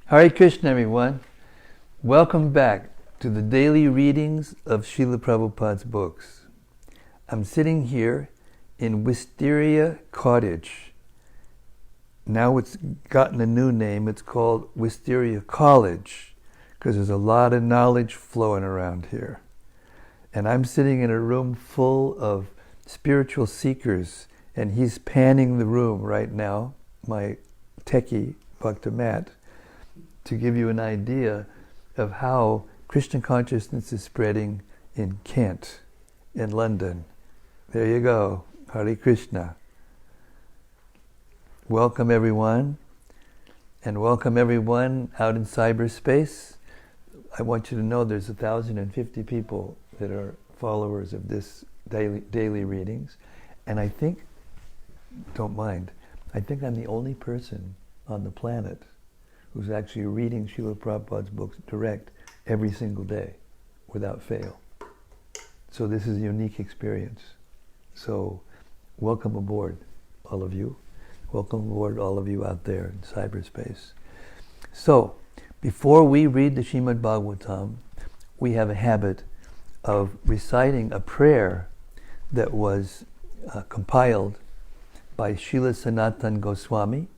Hare Krishna, everyone. Welcome back to the daily readings of Srila Prabhupada's books. I'm sitting here in Wisteria Cottage. Now it's gotten a new name. It's called Wisteria College because there's a lot of knowledge flowing around here. And I'm sitting in a room full of spiritual seekers, and he's panning the room right now, my techie, Bhakta Matt, to give you an idea of how Krishna consciousness is spreading in Kent, in London. There you go. Hare Krishna. Welcome everyone, and welcome everyone out in cyberspace. I want you to know there's 1,050 people that are followers of this daily readings, and I think, don't mind, I think I'm the only person on the planet who's actually reading Srila Prabhupada's books direct every single day without fail. So this is a unique experience. So welcome aboard, all of you. Welcome aboard, all of you out there in cyberspace. So before we read the Srimad-Bhagavatam, we have a habit of reciting a prayer that was compiled by Srila Sanatana Goswami,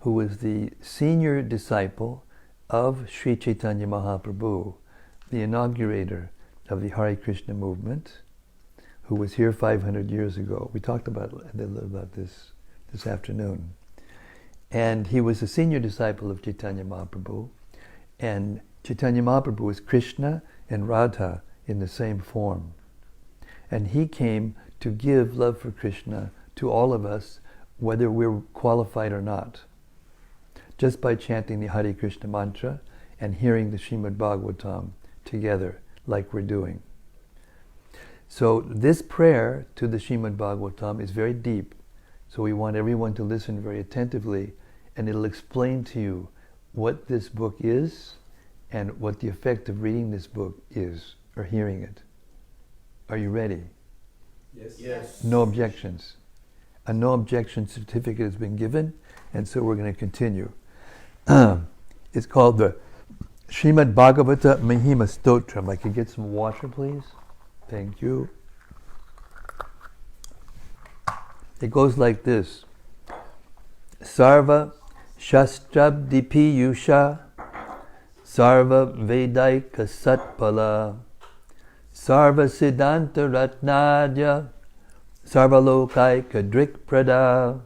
who was the senior disciple of Sri Chaitanya Mahaprabhu, the inaugurator of the Hare Krishna movement, who was here 500 years ago. We talked about this afternoon. And he was a senior disciple of Chaitanya Mahaprabhu, and Chaitanya Mahaprabhu was Krishna and Radha in the same form. And he came to give love for Krishna to all of us, whether we're qualified or not, just by chanting the Hare Krishna mantra and hearing the Srimad-Bhagavatam together like we're doing. So this prayer to the Srimad-Bhagavatam is very deep, so we want everyone to listen very attentively, and it'll explain to you what this book is and what the effect of reading this book is, or hearing it. Are you ready? Yes. No objections. A no objection certificate has been given, and so we're going to continue. It's called the Srimad-Bhagavata Mahima Stotram. I could get some water, please? Thank you. It goes like this. Sarva Shastrabdi Piyusha Sarva Vedaika Satpala Sarva Siddhanta Ratnadya Sarva Lokaika Drikprada.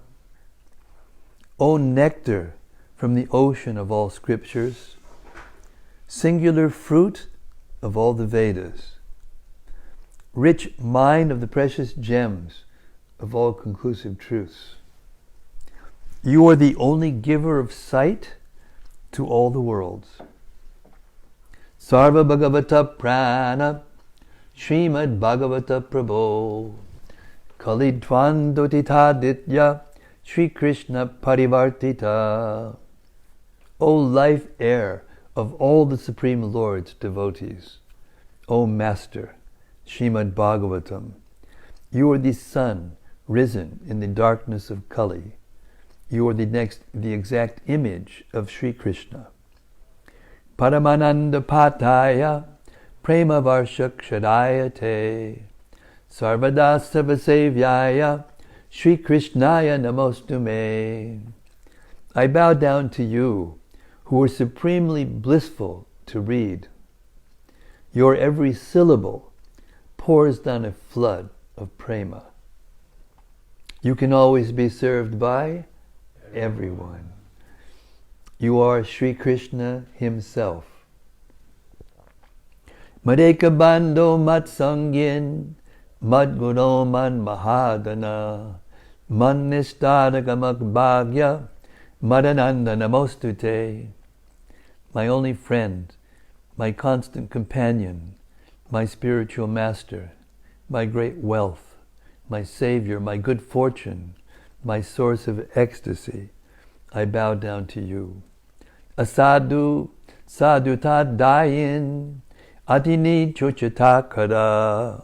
O nectar from the ocean of all scriptures, singular fruit of all the Vedas, rich mine of the precious gems of all conclusive truths. You are the only giver of sight to all the worlds. Sarva Bhagavata Prana Srimad Bhagavata Prabho Kalidvan Dotitaditya Sri Krishna Parivartita. O life air of all the Supreme Lord's devotees, O Master, Srimad Bhagavatam, you are the sun risen in the darkness of Kali. You are the exact image of Sri Krishna. Paramananda Pataya Prema Varshak Shadayate Sarvada Sarvasevyaya Sri Krishnaya Namostume. I bow down to you, who are supremely blissful to read. Your every syllable pours down a flood of prema. You can always be served by everyone. You are Sri Krishna himself. Madeka Bando Matsangin Madguno Man Mahadana Mannishtadagamak Bhagya Madananda Namostute. My only friend, my constant companion, my spiritual master, my great wealth, my savior, my good fortune, my source of ecstasy, I bow down to you. Asadu sadhuta dayin adini chochatakara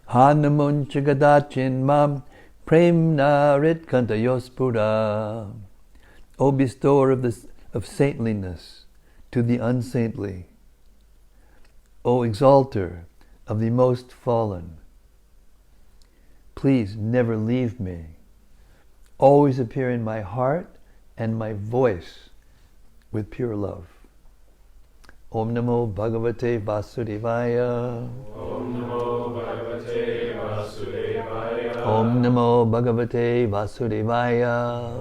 hanamun chagadachin mam premna rit kantayospura. O bestower of saintliness to the unsaintly. O exalter of the most fallen, please never leave me. Always appear in my heart and my voice with pure love. Om Namo Bhagavate Vasudevaya. Om Namo Bhagavate Vasudevaya. Om Namo Bhagavate Vasudevaya.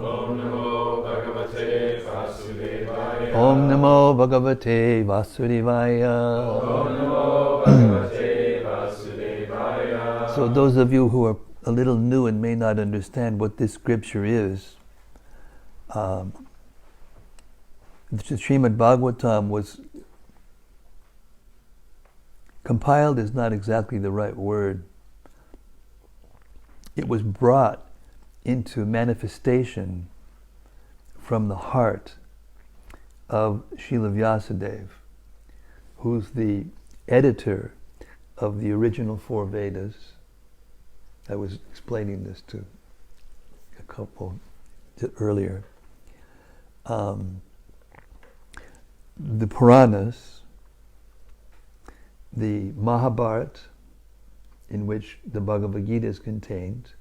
Om Namo Bhagavate Vasudevaya. Om Namo Bhagavate Vasudevaya. Om Namo Bhagavate Vasudevaya. So those of you who are a little new and may not understand what this scripture is, the Srimad-Bhagavatam was compiled is not exactly the right word. It was brought into manifestation from the heart of Srila Vyasadeva, who's the editor of the original four Vedas. I was explaining this to a couple earlier. The Puranas, the Mahabharata, in which the Bhagavad Gita is contained,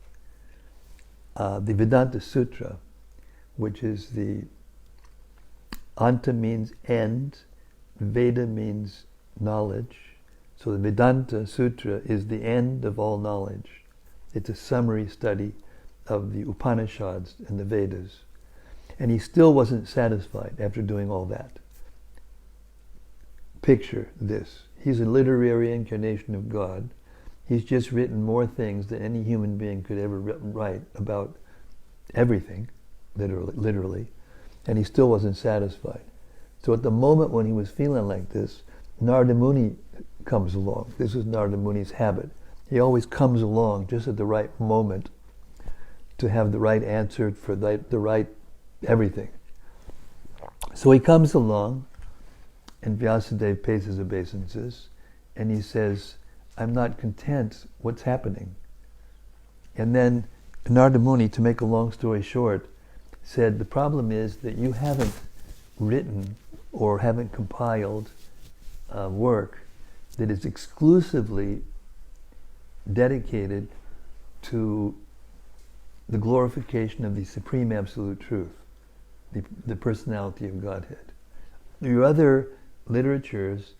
the Vedanta Sutra, which is the Anta means end, Veda means knowledge. So the Vedanta Sutra is the end of all knowledge. It's a summary study of the Upanishads and the Vedas. And he still wasn't satisfied after doing all that. Picture this. He's a literary incarnation of God. He's just written more things than any human being could ever write about everything, literally, and he still wasn't satisfied. So at the moment when he was feeling like this, Narada Muni comes along. This is Narada Muni's habit. He always comes along just at the right moment to have the right answer for the right everything. So he comes along, and Vyasadeva pays his obeisances, and he says, I'm not content. What's happening? And then Narada Muni, to make a long story short, said, the problem is that you haven't written or haven't compiled work that is exclusively dedicated to the glorification of the Supreme Absolute Truth, the personality of Godhead. Your other literatures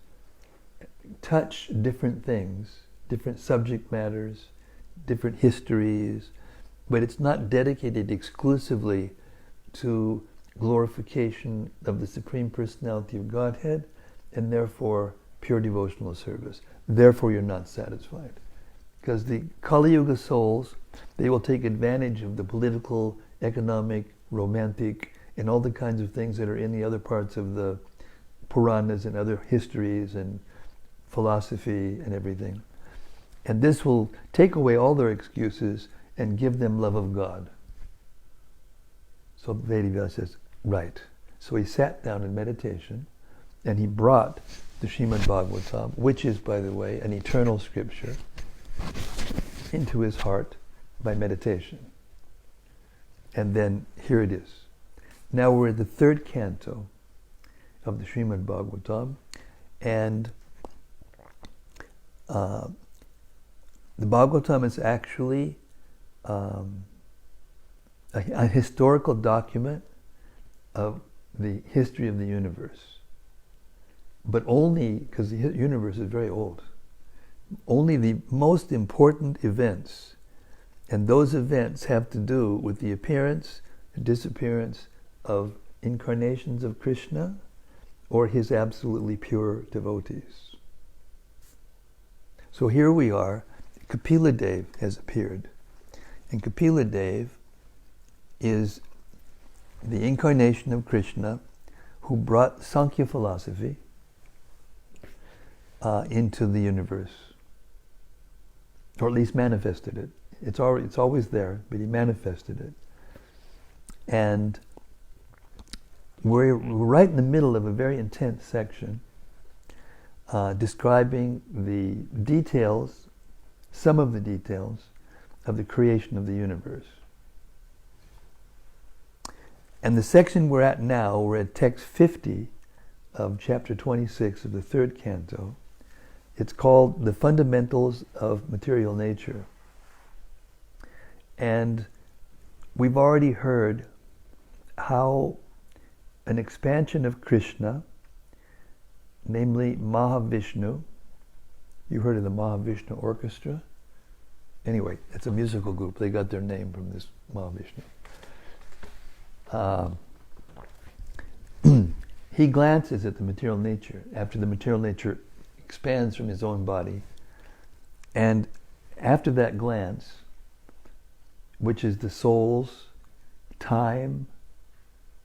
touch different things, different subject matters, different histories, but it's not dedicated exclusively to glorification of the Supreme Personality of Godhead, and therefore pure devotional service. Therefore you're not satisfied. Because the Kali Yuga souls, they will take advantage of the political, economic, romantic, and all the kinds of things that are in the other parts of the Puranas and other histories and philosophy and everything. And this will take away all their excuses and give them love of God. So Vedavya says, right. So he sat down in meditation and he brought the Srimad-Bhagavatam, which is, by the way, an eternal scripture, into his heart by meditation. And then here it is. Now we're at the third canto of the Srimad-Bhagavatam, and the Bhagavatam is actually a historical document of the history of the universe. But only, because the universe is very old, only the most important events, and those events have to do with the appearance and disappearance of incarnations of Krishna or his absolutely pure devotees. So here we are, Kapila Dev has appeared, and Kapila Dev is the incarnation of Krishna who brought Sankhya philosophy into the universe, or at least manifested it. It's always there, but he manifested it. And we're right in the middle of a very intense section describing the details, some of the details, of the creation of the universe. And the section we're at now, we're at text 50 of chapter 26 of the third canto. It's called The Fundamentals of Material Nature. And we've already heard how an expansion of Krishna, namely Mahavishnu, you heard of the Mahavishnu Orchestra? Anyway, it's a musical group. They got their name from this Mahavishnu. He glances at the material nature after the material nature expands from his own body. And after that glance, which is the soul's time,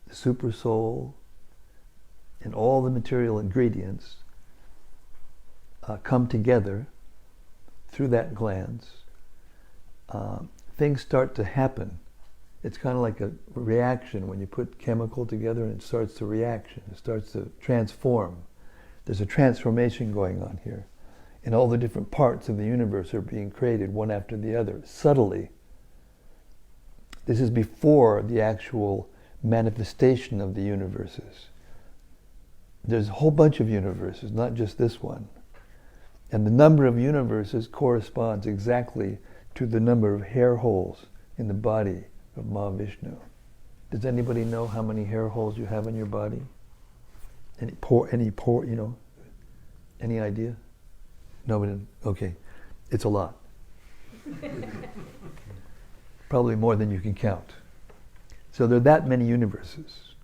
the super soul, and all the material ingredients come together through that glance, things start to happen. It's kind of like a reaction when you put chemical together and it starts to reaction. It starts to transform. There's a transformation going on here. And all the different parts of the universe are being created one after the other, subtly. This is before the actual manifestation of the universes. There's a whole bunch of universes, not just this one. And the number of universes corresponds exactly to the number of hair holes in the body of Mahavishnu. Does anybody know how many hair holes you have in your body? Any pore, any idea? Nobody? Okay. It's a lot. Probably more than you can count. So there are that many universes.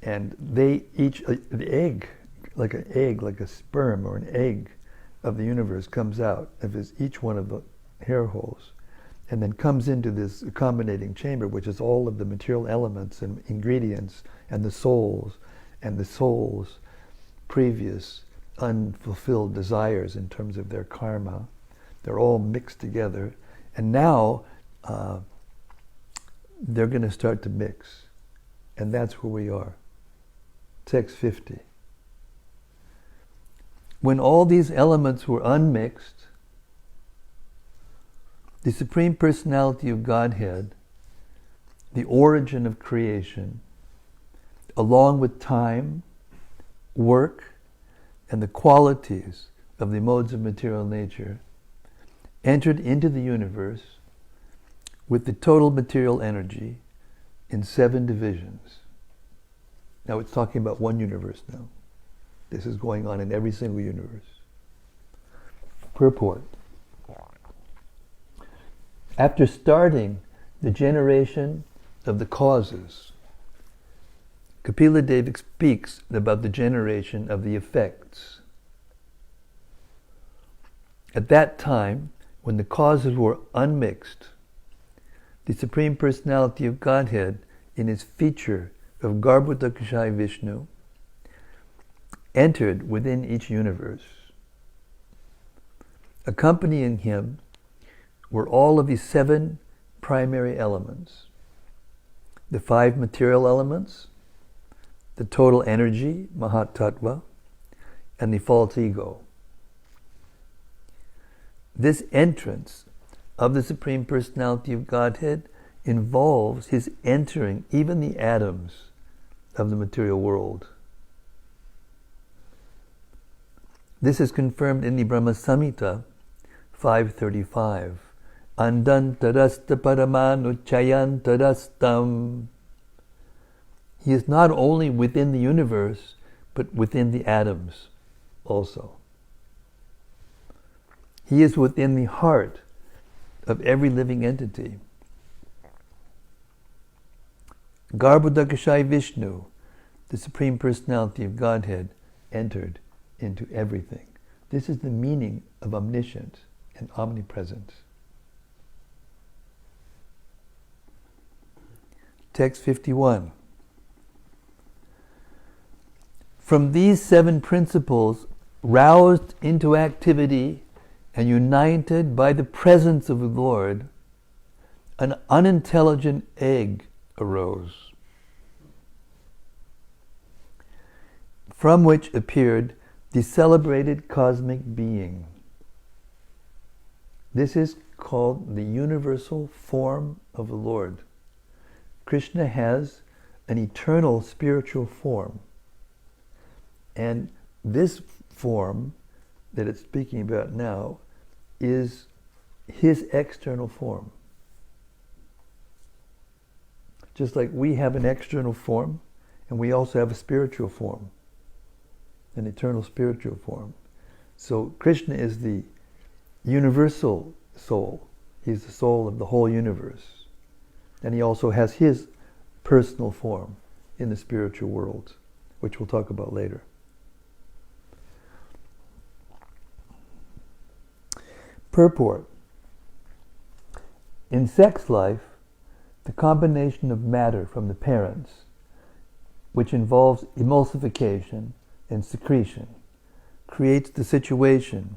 And they each, the egg, like a sperm or an egg of the universe comes out of each one of the hair holes and then comes into this accommodating chamber, which is all of the material elements and ingredients and the soul's previous unfulfilled desires in terms of their karma. They're all mixed together. And now they're going to start to mix. And that's where we are. Text 50. When all these elements were unmixed, the Supreme Personality of Godhead, the origin of creation, along with time, work, and the qualities of the modes of material nature, entered into the universe with the total material energy in 7 divisions. Now it's talking about one universe now. This is going on in every single universe. Purport. After starting the generation of the causes, Kapila Deva speaks about the generation of the effects. At that time, when the causes were unmixed, the Supreme Personality of Godhead, in his feature of Garbhodakashayi Vishnu, entered within each universe. Accompanying him were all of these 7 primary elements. The 5 material elements, the total energy, Mahat Tattva, and the false ego. This entrance of the Supreme Personality of Godhead involves his entering even the atoms of the material world. This is confirmed in the Brahma Samhita 535. Andantarasta paramanu chayantarastam. He is not only within the universe, but within the atoms also. He is within the heart of every living entity. Garbhodakashayi Vishnu, the Supreme Personality of Godhead, entered into everything. This is the meaning of omniscient and omnipresent. Text 51. From these 7 principles, roused into activity and united by the presence of the Lord, an unintelligent egg arose, from which appeared the celebrated cosmic being. This is called the universal form of the Lord. Krishna has an eternal spiritual form. And this form that it's speaking about now is his external form. Just like we have an external form, and we also have a spiritual form, an eternal spiritual form. So Krishna is the universal soul. He's the soul of the whole universe. And he also has his personal form in the spiritual world, which we'll talk about later. Purport. In sex life, the combination of matter from the parents, which involves emulsification and secretion, creates the situation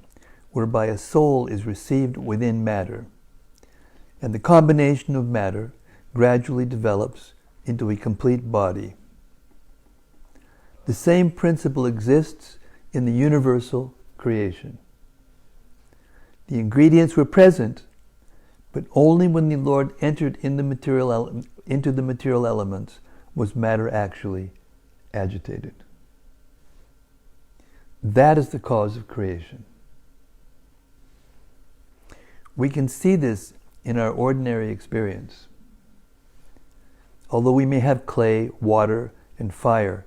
whereby a soul is received within matter, and the combination of matter gradually develops into a complete body. The same principle exists in the universal creation. The ingredients were present, but only when the Lord entered into the material elements was matter actually agitated. That is the cause of creation. We can see this in our ordinary experience. Although we may have clay, water, and fire,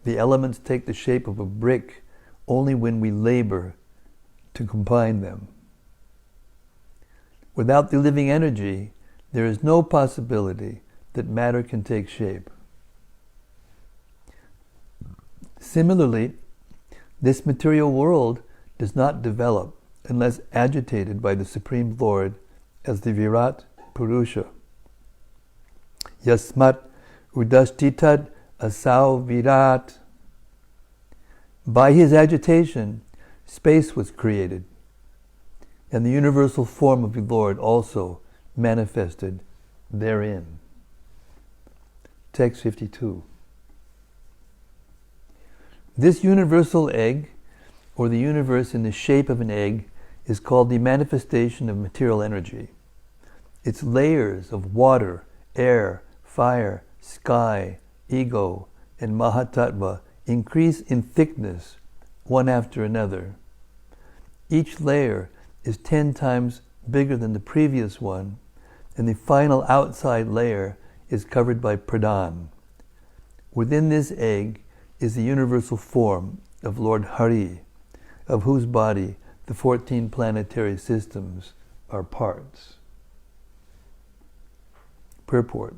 the elements take the shape of a brick only when we labor to combine them. Without the living energy, there is no possibility that matter can take shape. Similarly, this material world does not develop unless agitated by the Supreme Lord as the Virat Purusha. Yasmat udashtitad asau virat. By his agitation, space was created, and the universal form of the Lord also manifested therein. Text 52. This universal egg, or the universe in the shape of an egg, is called the manifestation of material energy. Its layers of water, air, fire, sky, ego, and Mahatattva increase in thickness one after another. Each layer is 10 times bigger than the previous one, and the final outside layer is covered by pradhan. Within this egg is the universal form of Lord Hari, of whose body the 14 planetary systems are parts. Purport.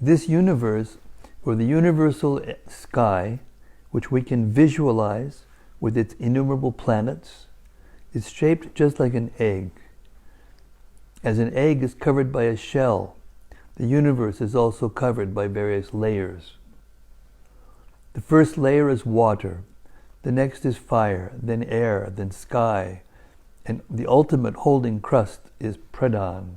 This universe, or the universal sky, which we can visualize with its innumerable planets, is shaped just like an egg. As an egg is covered by a shell, the universe is also covered by various layers. The first layer is water, the next is fire, then air, then sky, and the ultimate holding crust is pradhan.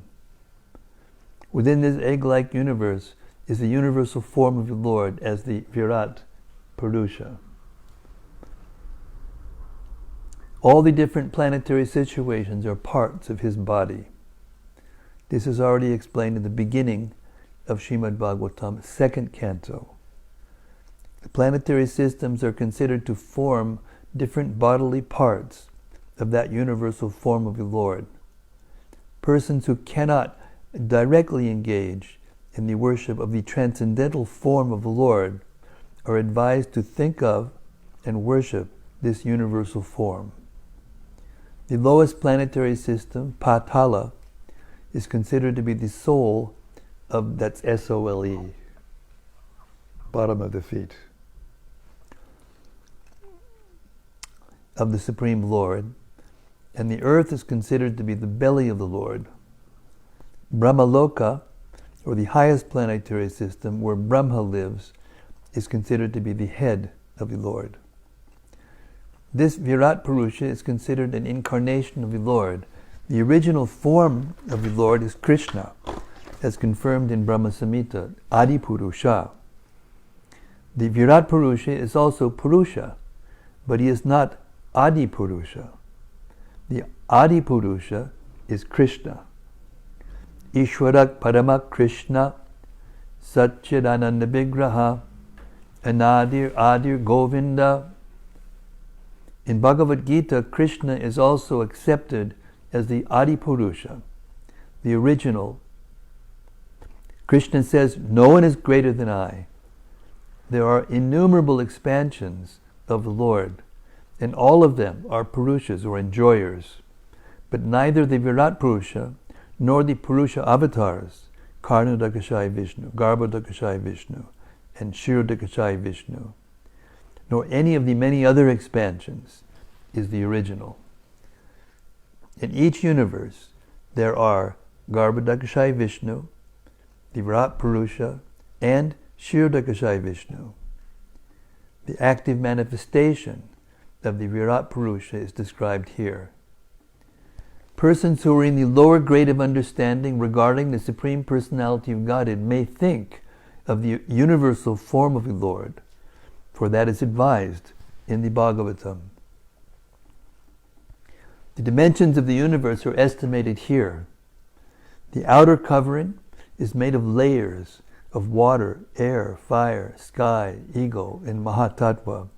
Within this egg-like universe is the universal form of the Lord as the Virat Purusha. All the different planetary situations are parts of his body. This is already explained in the beginning of Srimad-Bhagavatam, 2nd canto. The planetary systems are considered to form different bodily parts of that universal form of the Lord. Persons who cannot directly engage in the worship of the transcendental form of the Lord are advised to think of and worship this universal form. The lowest planetary system, Patala, is considered to be the soul of, that's S-O-L-E, bottom of the feet, of the Supreme Lord, and the earth is considered to be the belly of the Lord. Brahmaloka, or the highest planetary system where Brahma lives, is considered to be the head of the Lord. This Virat Purusha is considered an incarnation of the Lord. The original form of the Lord is Krishna, as confirmed in Brahma Samhita, Adi Purusha. The Virat Purusha is also Purusha, but he is not Adi Purusha. The Adi Purusha is Krishna. Ishwarak Paramak Krishna Satchidananda Vigraha, Adir Govinda. In Bhagavad Gita, Krishna is also accepted as the Adi Purusha, the original. Krishna says, "No one is greater than I." There are innumerable expansions of the Lord, and all of them are Purushas or enjoyers. But neither the Virat Purusha nor the Purusha avatars, Karnadakashai Vishnu, Garbhodakashai Vishnu, and Shirodakashai Vishnu, nor any of the many other expansions is the original. In each universe, there are Garbhodakashai Vishnu, the Virat Purusha, and Shirodakashai Vishnu. The active manifestation of the Virat Purusha is described here. Persons who are in the lower grade of understanding regarding the Supreme Personality of Godhead may think of the universal form of the Lord, for that is advised in the Bhagavatam. The dimensions of the universe are estimated here. The outer covering is made of layers of water, air, fire, sky, ego, and Mahatattva,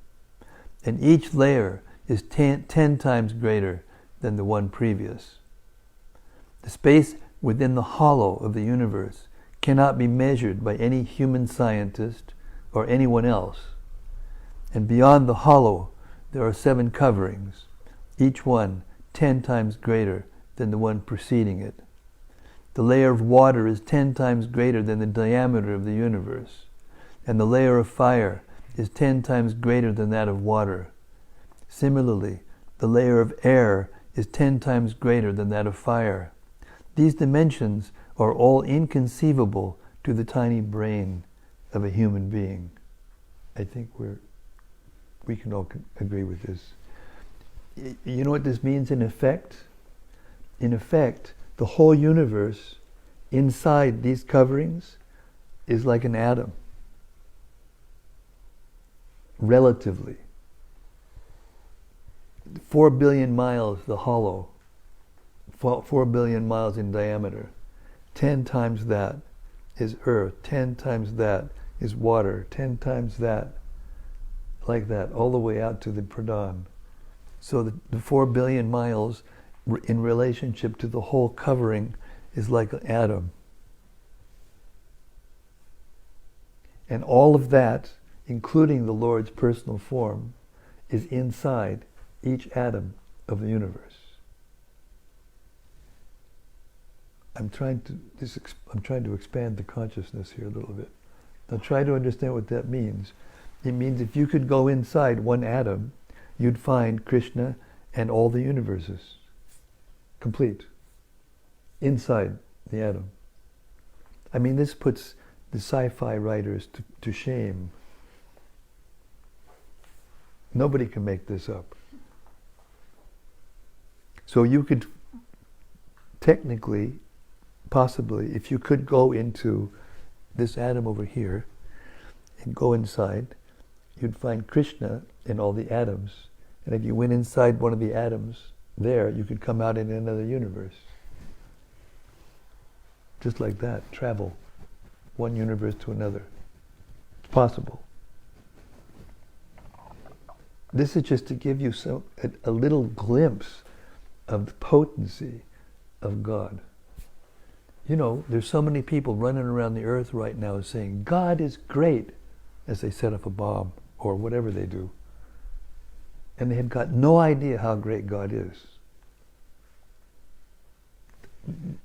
and each layer is 10 times greater than the one previous. The space within the hollow of the universe cannot be measured by any human scientist or anyone else. And beyond the hollow, there are 7 coverings, each one 10 times greater than the one preceding it. The layer of water is 10 times greater than the diameter of the universe, and the layer of fire is 10 times greater than that of water. Similarly, the layer of air is 10 times greater than that of fire. These dimensions are all inconceivable to the tiny brain of a human being. I think we can all agree with this. You know what this means in effect? In effect, the whole universe inside these coverings is like an atom. Relatively. 4 billion miles the hollow, 4 billion miles in diameter. 10 times that is earth, 10 times that is water, 10 times that, like that, all the way out to the Pradhan. So the 4 billion miles in relationship to the whole covering is like an atom. And all of that, including the Lord's personal form, is inside each atom of the universe. I'm trying to expand the consciousness here a little bit. Now try to understand what that means. It means if you could go inside one atom, you'd find Krishna and all the universes. Complete. Inside the atom. I mean, this puts the sci-fi writers to shame. Nobody can make this up. So you could technically, possibly, if you could go into this atom over here and go inside, you'd find Krishna in all the atoms. And if you went inside one of the atoms there, you could come out in another universe. Just like that, travel one universe to another. It's possible. This is just to give you a little glimpse of the potency of God. You know, there's so many people running around the earth right now saying, God is great, as they set off a bomb or whatever they do. And they have got no idea how great God is.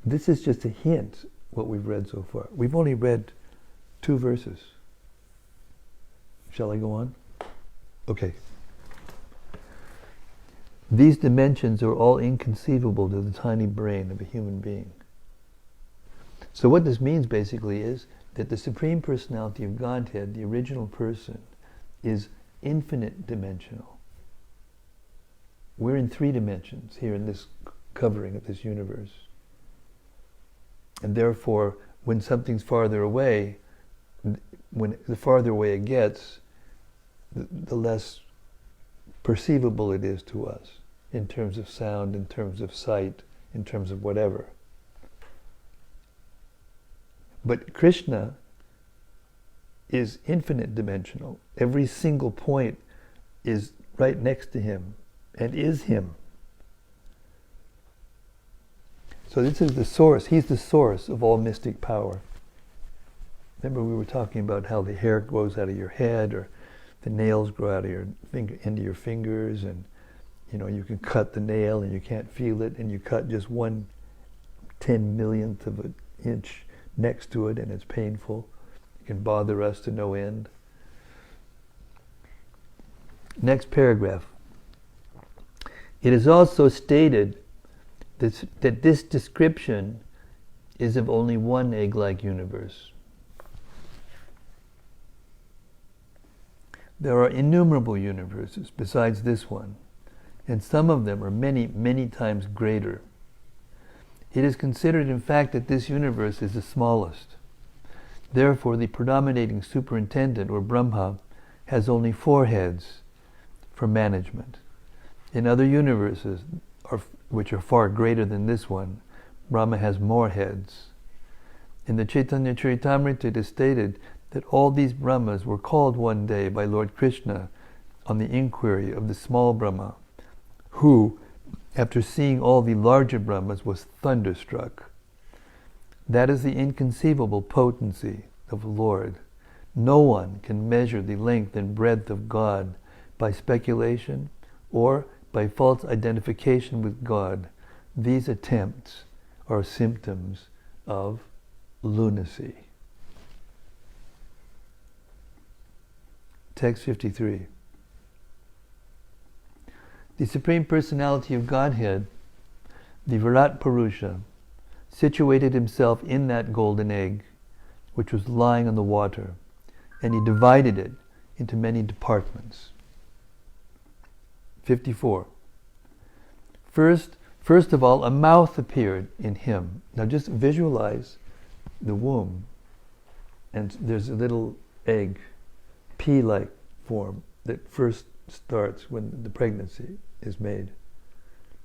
This is just a hint, what we've read so far. We've only read 2 verses. Shall I go on? Okay. These dimensions are all inconceivable to the tiny brain of a human being. So what this means basically is that the Supreme Personality of Godhead, the original person, is infinite dimensional. We're in 3 dimensions here in this covering of this universe. And therefore, when something's farther away, when the farther away it gets, the less perceivable it is to us in terms of sound, in terms of sight, in terms of whatever. But Krishna is infinite dimensional. Every single point is right next to him and is him. So this is the source. He's the source of all mystic power. Remember we were talking about how the hair grows out of your head, or the nails grow out of your into your fingers, and you can cut the nail and you can't feel it, and you cut just 1/10,000,000th of an inch next to it and it's painful. It can bother us to no end. Next paragraph. It is also stated that this description is of only one egg-like universe. There are innumerable universes besides this one, and some of them are many, many times greater. It is considered, in fact, that this universe is the smallest. Therefore, the predominating superintendent, or Brahma, has only 4 heads for management. In other universes, which are far greater than this one, Brahma has more heads. In the Chaitanya Charitamrita, it is stated that all these Brahmas were called one day by Lord Krishna on the inquiry of the small Brahma, who, after seeing all the larger Brahmas, was thunderstruck. That is the inconceivable potency of the Lord. No one can measure the length and breadth of God by speculation or by false identification with God. These attempts are symptoms of lunacy. Text 53. The Supreme Personality of Godhead, the Virat Purusha, situated himself in that golden egg, which was lying on the water, and he divided it into many departments. 54. First of all, a mouth appeared in him. Now just visualize the womb, and there's a little egg, pea-like form, that first starts when the pregnancy is made.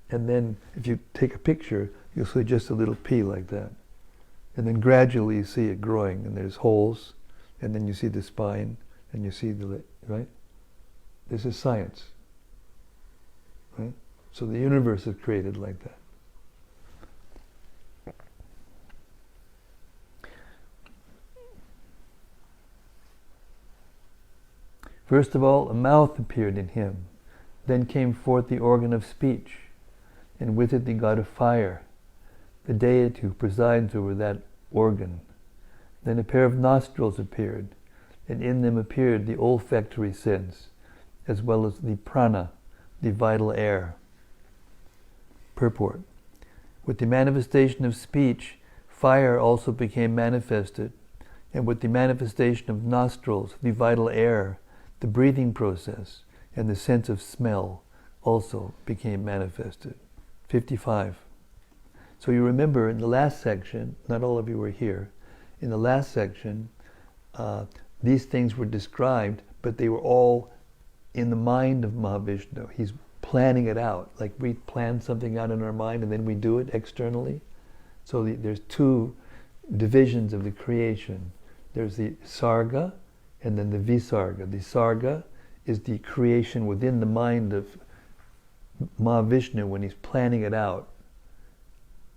And then if you take a picture, you'll see just a little pea like that. And then gradually you see it growing, and there's holes, and then you see the spine, and you see the, right? This is science, right? So the universe is created like that. First of all, a mouth appeared in him. Then came forth the organ of speech, and with it the god of fire, the deity who presides over that organ. Then a pair of nostrils appeared, and in them appeared the olfactory sense, as well as the prana, the vital air. Purport. With the manifestation of speech, fire also became manifested, and with the manifestation of nostrils, the vital air, the breathing process, and the sense of smell also became manifested. 55. So you remember in the last section, not all of you were here, in the last section, these things were described, but they were all in the mind of Mahavishnu. He's planning it out, like we plan something out in our mind and then we do it externally. So there's 2 divisions of the creation. There's the sarga and then the visarga. The sarga is the creation within the mind of Mahavishnu when he's planning it out.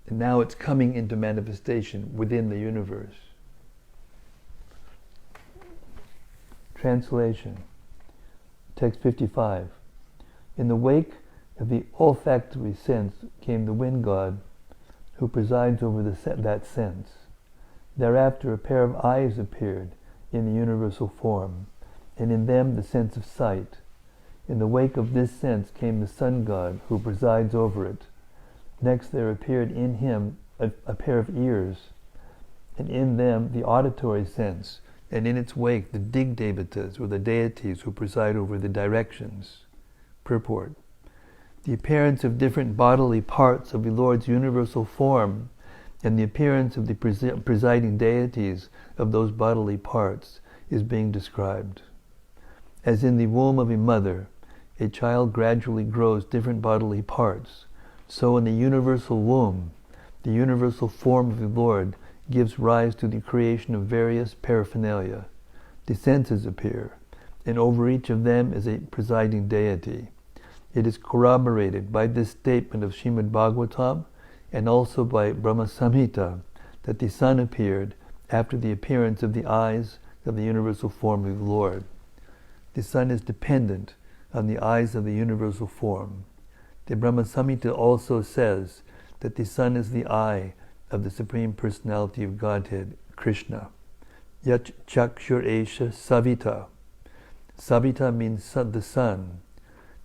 And now it's coming into manifestation within the universe. Translation. Text 55. In the wake of the olfactory sense came the wind god, who presides over that sense. Thereafter a pair of eyes appeared in the universal form, and in them the sense of sight. In the wake of this sense came the sun god, who presides over it. Next there appeared in him a pair of ears, and in them the auditory sense, and in its wake the Digdevatas, or the deities who preside over the directions. Purport. The appearance of different bodily parts of the Lord's universal form, and the appearance of the presiding deities of those bodily parts is being described. As in the womb of a mother, a child gradually grows different bodily parts, so in the universal womb, the universal form of the Lord gives rise to the creation of various paraphernalia. the senses appear, and over each of them is a presiding deity. It is corroborated by this statement of Srimad-Bhagavatam and also by Brahma Samhita that the sun appeared after the appearance of the eyes of the universal form of the Lord. The sun is dependent on the eyes of the universal form. The Brahma Samhita also says that the sun is the eye of the Supreme Personality of Godhead, Krishna. Yat chakshur esha savita. Savita means the sun.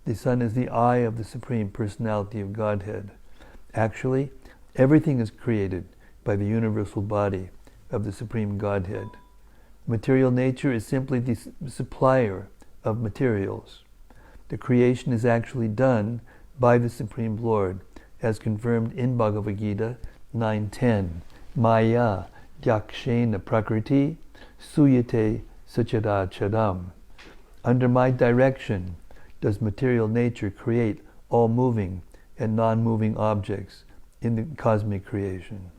The sun is the eye of the Supreme Personality of Godhead. Actually, everything is created by the universal body of the Supreme Godhead. Material nature is simply the supplier of materials. The creation is actually done by the Supreme Lord, as confirmed in Bhagavad Gita 9.10. Maya dyakshena prakriti suyate sachadachadam. Under my direction does material nature create all moving and non-moving objects in the cosmic creation.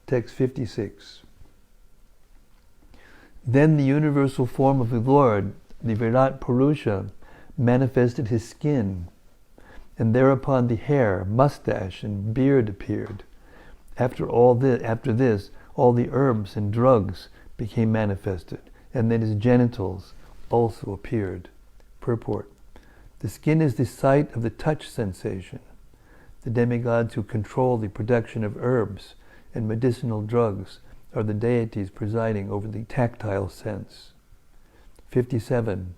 Text 56. Then the universal form of the Lord, the Virat Purusha, manifested his skin, and thereupon the hair, mustache, and beard appeared. After this, all the herbs and drugs became manifested, and then his genitals also appeared. Purport. The skin is the site of the touch sensation. The demigods who control the production of herbs and medicinal drugs are the deities presiding over the tactile sense. 57.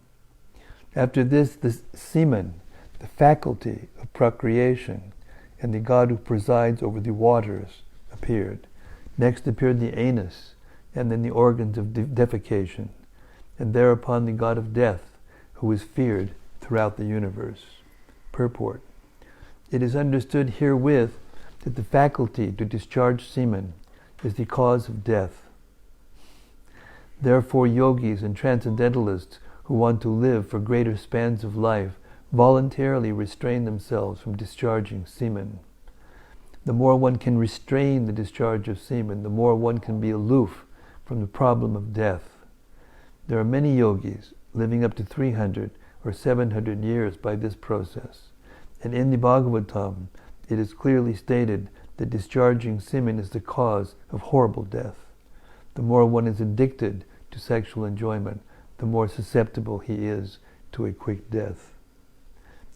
After this, the semen, the faculty of procreation, and the god who presides over the waters appeared. Next appeared the anus, and then the organs of defecation, and thereupon the god of death, who is feared throughout the universe. Purport. It is understood herewith that the faculty to discharge semen is the cause of death. Therefore, yogis and transcendentalists who want to live for greater spans of life voluntarily restrain themselves from discharging semen. The more one can restrain the discharge of semen, the more one can be aloof from the problem of death. There are many yogis living up to 300 or 700 years by this process. And in the Bhagavatam, it is clearly stated that discharging semen is the cause of horrible death. The more one is addicted to sexual enjoyment, the more susceptible he is to a quick death.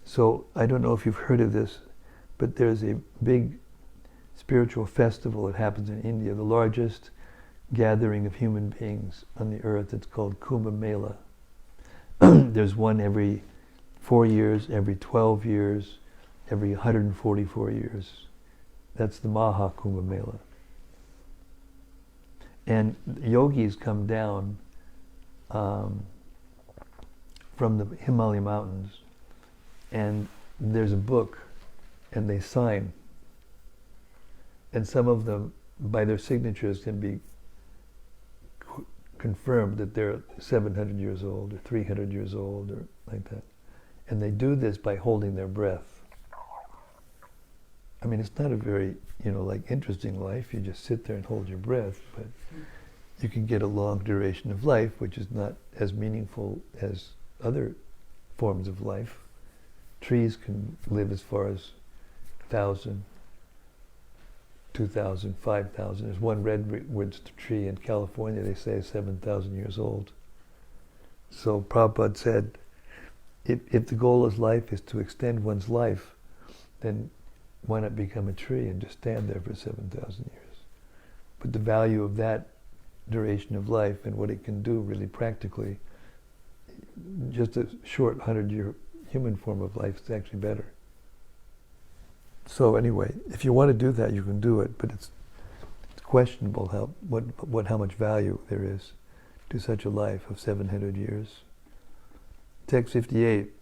So, I don't know if you've heard of this, but there's a big spiritual festival that happens in India, the largest gathering of human beings on the earth. It's called Kumbh Mela. There's one every 4 years, every 12 years, every 144 years. That's the Maha Kumbh Mela. And yogis come down from the Himalaya mountains, and there's a book, and they sign. And some of them, by their signatures, can be confirmed that they're 700 years old or 300 years old or like that. And they do this by holding their breath. I mean, it's not a very, interesting life. You just sit there and hold your breath, but you can get a long duration of life, which is not as meaningful as other forms of life. Trees can live as far as 1,000, 2,000, 5,000. There's one redwood tree in California, they say is 7,000 years old. So Prabhupada said, if the goal of life is to extend one's life, then why not become a tree and just stand there for 7,000 years? But the value of that duration of life and what it can do really practically, just a short 100-year human form of life is actually better. So anyway, if you want to do that, you can do it, but it's questionable how much value there is to such a life of 700 years. Text 58.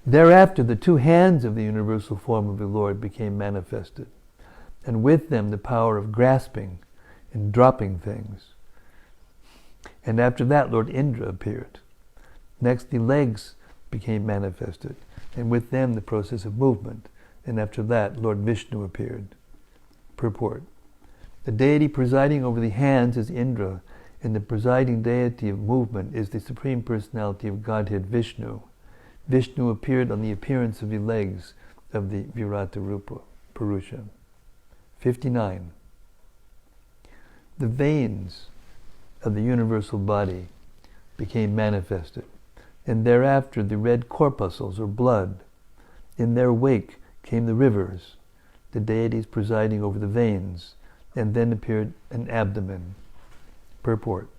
Thereafter, the two hands of the universal form of the Lord became manifested, and with them the power of grasping and dropping things. And after that, Lord Indra appeared. Next, the legs became manifested, and with them the process of movement. And after that, Lord Vishnu appeared. Purport. The deity presiding over the hands is Indra, and the presiding deity of movement is the Supreme Personality of Godhead, Vishnu. Vishnu appeared on the appearance of the legs of the Virata Rupa, Purusha. 59. The veins of the universal body became manifested, and thereafter the red corpuscles or blood. In their wake came the rivers, the deities presiding over the veins, and then appeared an abdomen. Purport.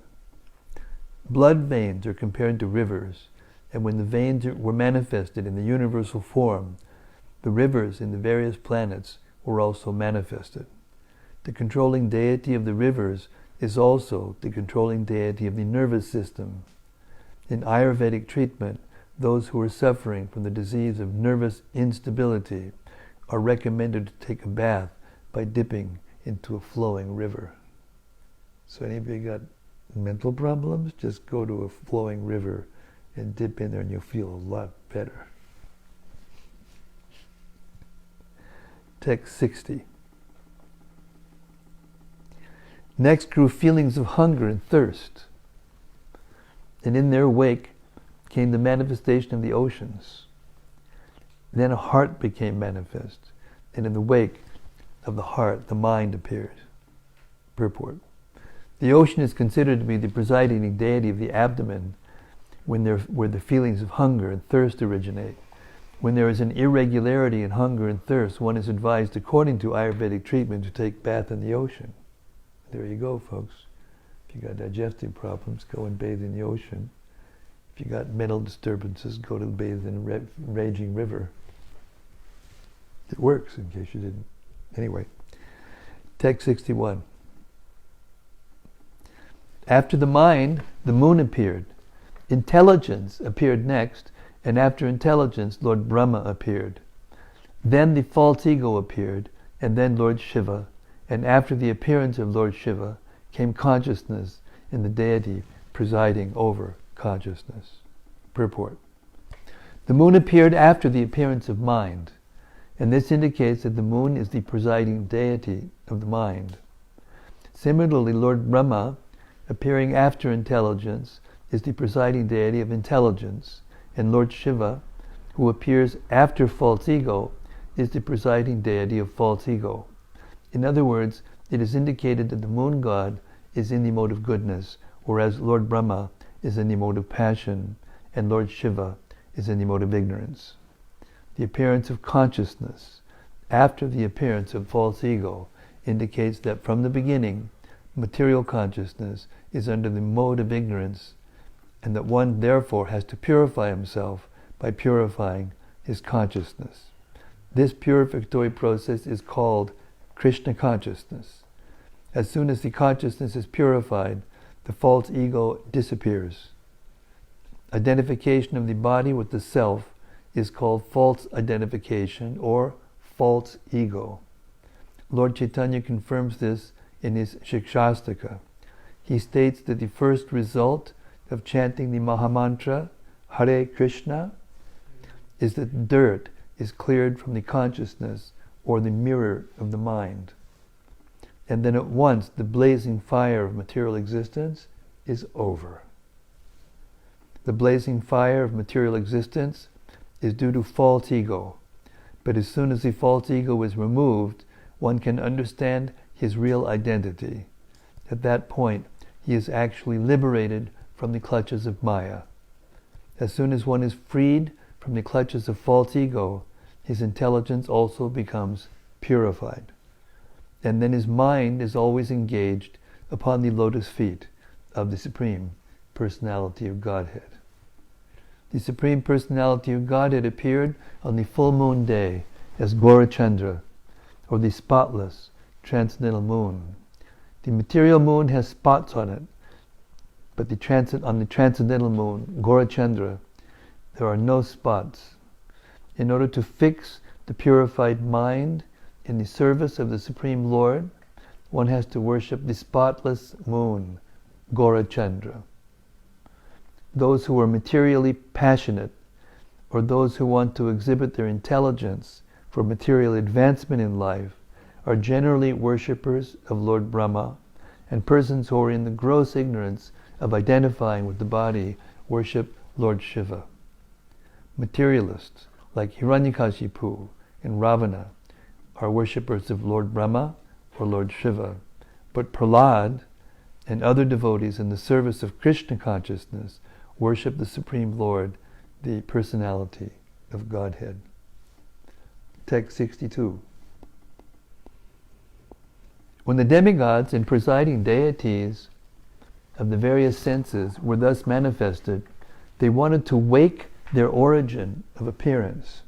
Blood veins are compared to rivers, and when the veins were manifested in the universal form, the rivers in the various planets were also manifested. The controlling deity of the rivers is also the controlling deity of the nervous system. In Ayurvedic treatment, those who are suffering from the disease of nervous instability are recommended to take a bath by dipping into a flowing river. So any of you got mental problems, just go to a flowing river and dip in there and you'll feel a lot better. Text 60. Next grew feelings of hunger and thirst, and in their wake came the manifestation of the oceans. Then a heart became manifest, and in the wake of the heart, the mind appeared. Purport. The ocean is considered to be the presiding deity of the abdomen where the feelings of hunger and thirst originate. When there is an irregularity in hunger and thirst, one is advised, according to Ayurvedic treatment, to take bath in the ocean. There you go, folks. If you got digestive problems, go and bathe in the ocean. If you got mental disturbances, go to bathe in a raging river. It works, in case you didn't. Anyway, text 61. After the mind, the moon appeared. Intelligence appeared next, and after intelligence, Lord Brahma appeared. Then the false ego appeared, and then Lord Shiva, and after the appearance of Lord Shiva came consciousness in the deity presiding over consciousness. Purport. The moon appeared after the appearance of mind, and this indicates that the moon is the presiding deity of the mind. Similarly, Lord Brahma, appearing after intelligence, is the presiding deity of intelligence, and Lord Shiva, who appears after false ego, is the presiding deity of false ego. In other words, it is indicated that the moon god is in the mode of goodness, whereas Lord Brahma is in the mode of passion, and Lord Shiva is in the mode of ignorance. The appearance of consciousness after the appearance of false ego indicates that from the beginning, material consciousness is under the mode of ignorance, and that one therefore has to purify himself by purifying his consciousness. This purificatory process is called Krishna consciousness. As soon as the consciousness is purified, the false ego disappears. Identification of the body with the self is called false identification or false ego. Lord Chaitanya confirms this in his Shikshastaka. He states that the first result of chanting the Mahamantra, Hare Krishna, is that dirt is cleared from the consciousness or the mirror of the mind. And then at once the blazing fire of material existence is over. The blazing fire of material existence is due to false ego. But as soon as the false ego is removed, one can understand his real identity. At that point, he is actually liberated from the clutches of Maya. As soon as one is freed from the clutches of false ego, his intelligence also becomes purified. And then his mind is always engaged upon the lotus feet of the Supreme Personality of Godhead. The Supreme Personality of Godhead appeared on the full moon day as Gaurachandra, or the spotless transcendental moon. The material moon has spots on it, but on the transcendental moon, Gaurachandra, there are no spots. In order to fix the purified mind in the service of the Supreme Lord, one has to worship the spotless moon, Gaurachandra. Those who are materially passionate, or those who want to exhibit their intelligence for material advancement in life, are generally worshippers of Lord Brahma, and persons who are in the gross ignorance of identifying with the body worship Lord Shiva. Materialists like Hiranyakashipu and Ravana are worshippers of Lord Brahma or Lord Shiva, but Prahlad and other devotees in the service of Krishna consciousness worship the Supreme Lord, the personality of Godhead. Text 62. When the demigods and presiding deities of the various senses were thus manifested, they wanted to wake their origin of appearance.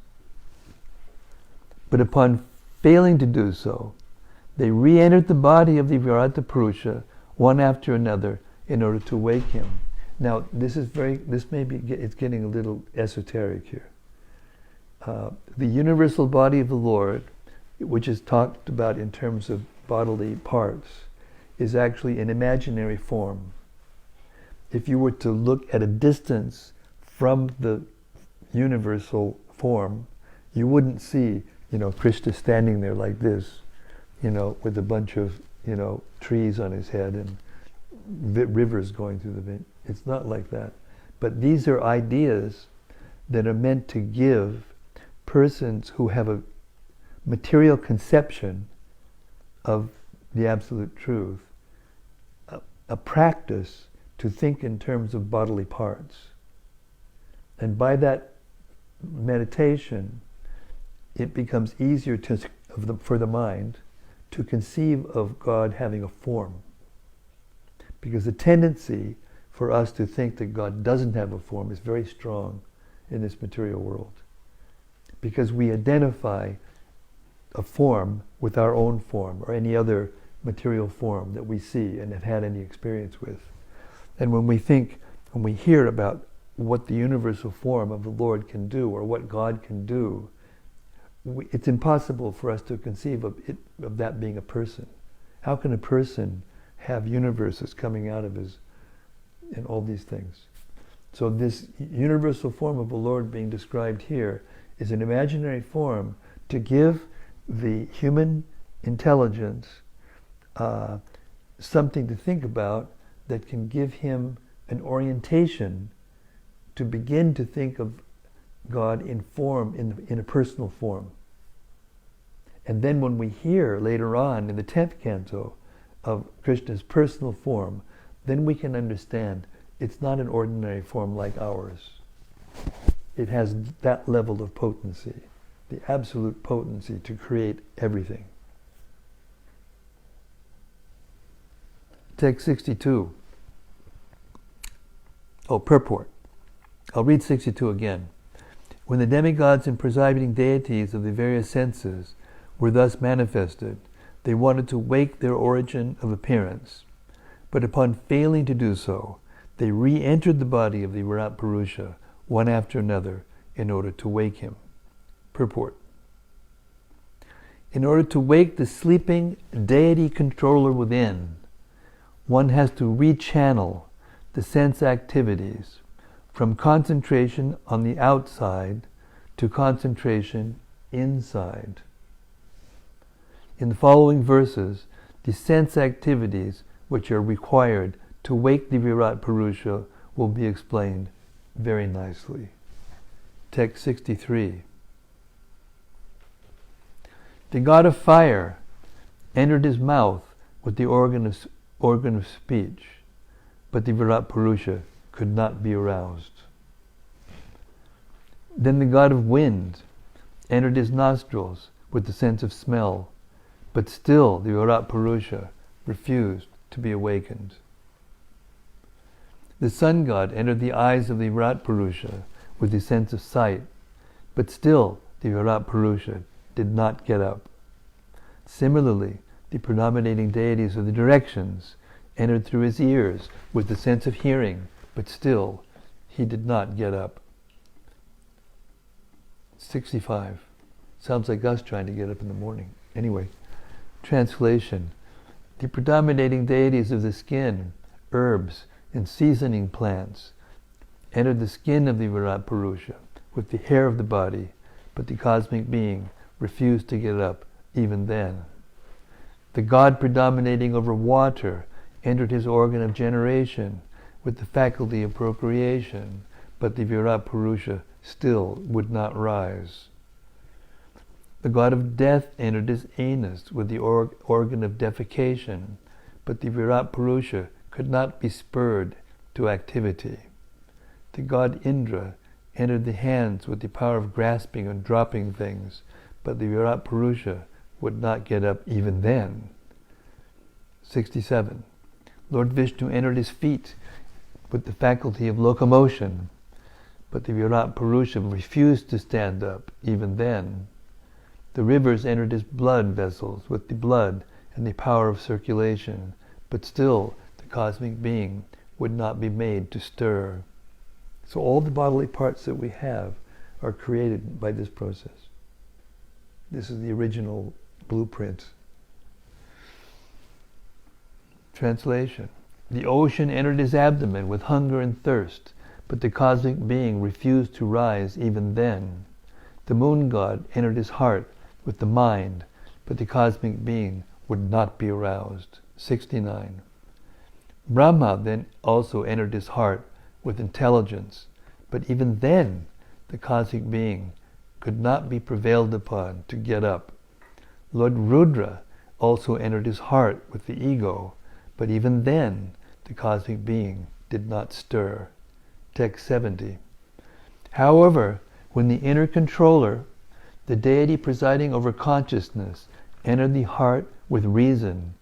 But upon failing to do so, they re-entered the body of the Virata Purusha one after another in order to wake him. Now, it's getting a little esoteric here. The universal body of the Lord, which is talked about in terms of bodily parts, is actually an imaginary form. If you were to look at a distance from the universal form, you wouldn't see, Krishna standing there like this, with a bunch of, trees on his head and rivers going through the vein. It's not like that. But these are ideas that are meant to give persons who have a material conception of the absolute truth a practice to think in terms of bodily parts. And by that meditation, it becomes easier for the mind to conceive of God having a form. Because the tendency for us to think that God doesn't have a form is very strong in this material world. Because we identify a form with our own form or any other material form that we see and have had any experience with. And when we hear about what the universal form of the Lord can do or what God can do, it's impossible for us to conceive of that being a person. How can a person have universes coming out of his, and all these things? So this universal form of the Lord being described here is an imaginary form to give the human intelligence something to think about that can give him an orientation to begin to think of God in form, in a personal form. And then when we hear later on in the 10th canto of Krishna's personal form, then we can understand it's not an ordinary form like ours. It has that level of potency, the absolute potency to create everything. Text 62. Purport. I'll read 62 again. When the demigods and presiding deities of the various senses were thus manifested, they wanted to wake their origin of appearance. But upon failing to do so, they re-entered the body of the Virat Purusha one after another in order to wake him. Purport. In order to wake the sleeping deity controller within, one has to rechannel the sense activities from concentration on the outside to concentration inside. In the following verses, the sense activities which are required to wake the Virat Purusha will be explained very nicely. Text 63. The god of fire entered his mouth with the organ of speech, but the Virat Purusha could not be aroused. Then the god of wind entered his nostrils with the sense of smell, but still the Virat Purusha refused to be awakened. The sun god entered the eyes of the Virat Purusha with the sense of sight, but still the Virat Purusha did not get up. Similarly, the predominating deities of the directions entered through his ears with the sense of hearing, but still he did not get up. 65. Sounds like us trying to get up in the morning. Anyway, translation. The predominating deities of the skin, herbs, and seasoning plants entered the skin of the Virat Purusha with the hair of the body, but the cosmic being refused to get up even then. The god predominating over water entered his organ of generation with the faculty of procreation, but the Virat Purusha still would not rise. The god of death entered his anus with the organ of defecation, but the Virat Purusha could not be spurred to activity. The god Indra entered the hands with the power of grasping and dropping things, but the Virat Purusha would not get up even then. 67. Lord Vishnu entered his feet with the faculty of locomotion, but the Virat Purusha refused to stand up even then. The rivers entered his blood vessels with the blood and the power of circulation, but still the cosmic being would not be made to stir. So all the bodily parts that we have are created by this process. This is the original blueprint. Translation. The ocean entered his abdomen with hunger and thirst, but the cosmic being refused to rise even then. The moon god entered his heart with the mind, but the cosmic being would not be aroused. 69. Brahma then also entered his heart with intelligence, but even then the cosmic being could not be prevailed upon to get up. Lord Rudra also entered his heart with the ego, but even then the cosmic being did not stir. Text 70. However, when the inner controller, the deity presiding over consciousness, entered the heart with reason,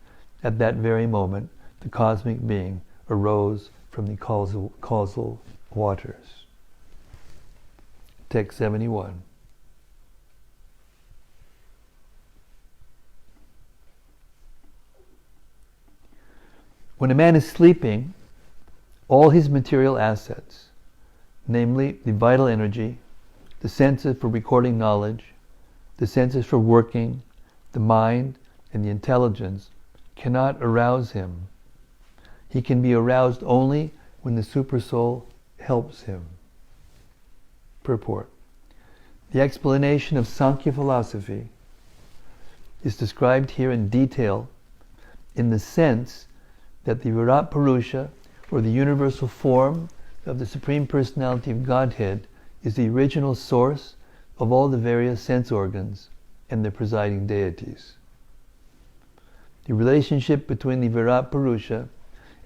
at that very moment the cosmic being arose from the causal waters. Text 71. When a man is sleeping, all his material assets, namely the vital energy, the senses for recording knowledge, the senses for working, the mind, and the intelligence, cannot arouse him. He can be aroused only when the Supersoul helps him. Purport. The explanation of Sankhya philosophy is described here in detail in the sense that the Virat Purusha, or the universal form of the Supreme Personality of Godhead, is the original source of all the various sense organs and their presiding deities. The relationship between the Virat Purusha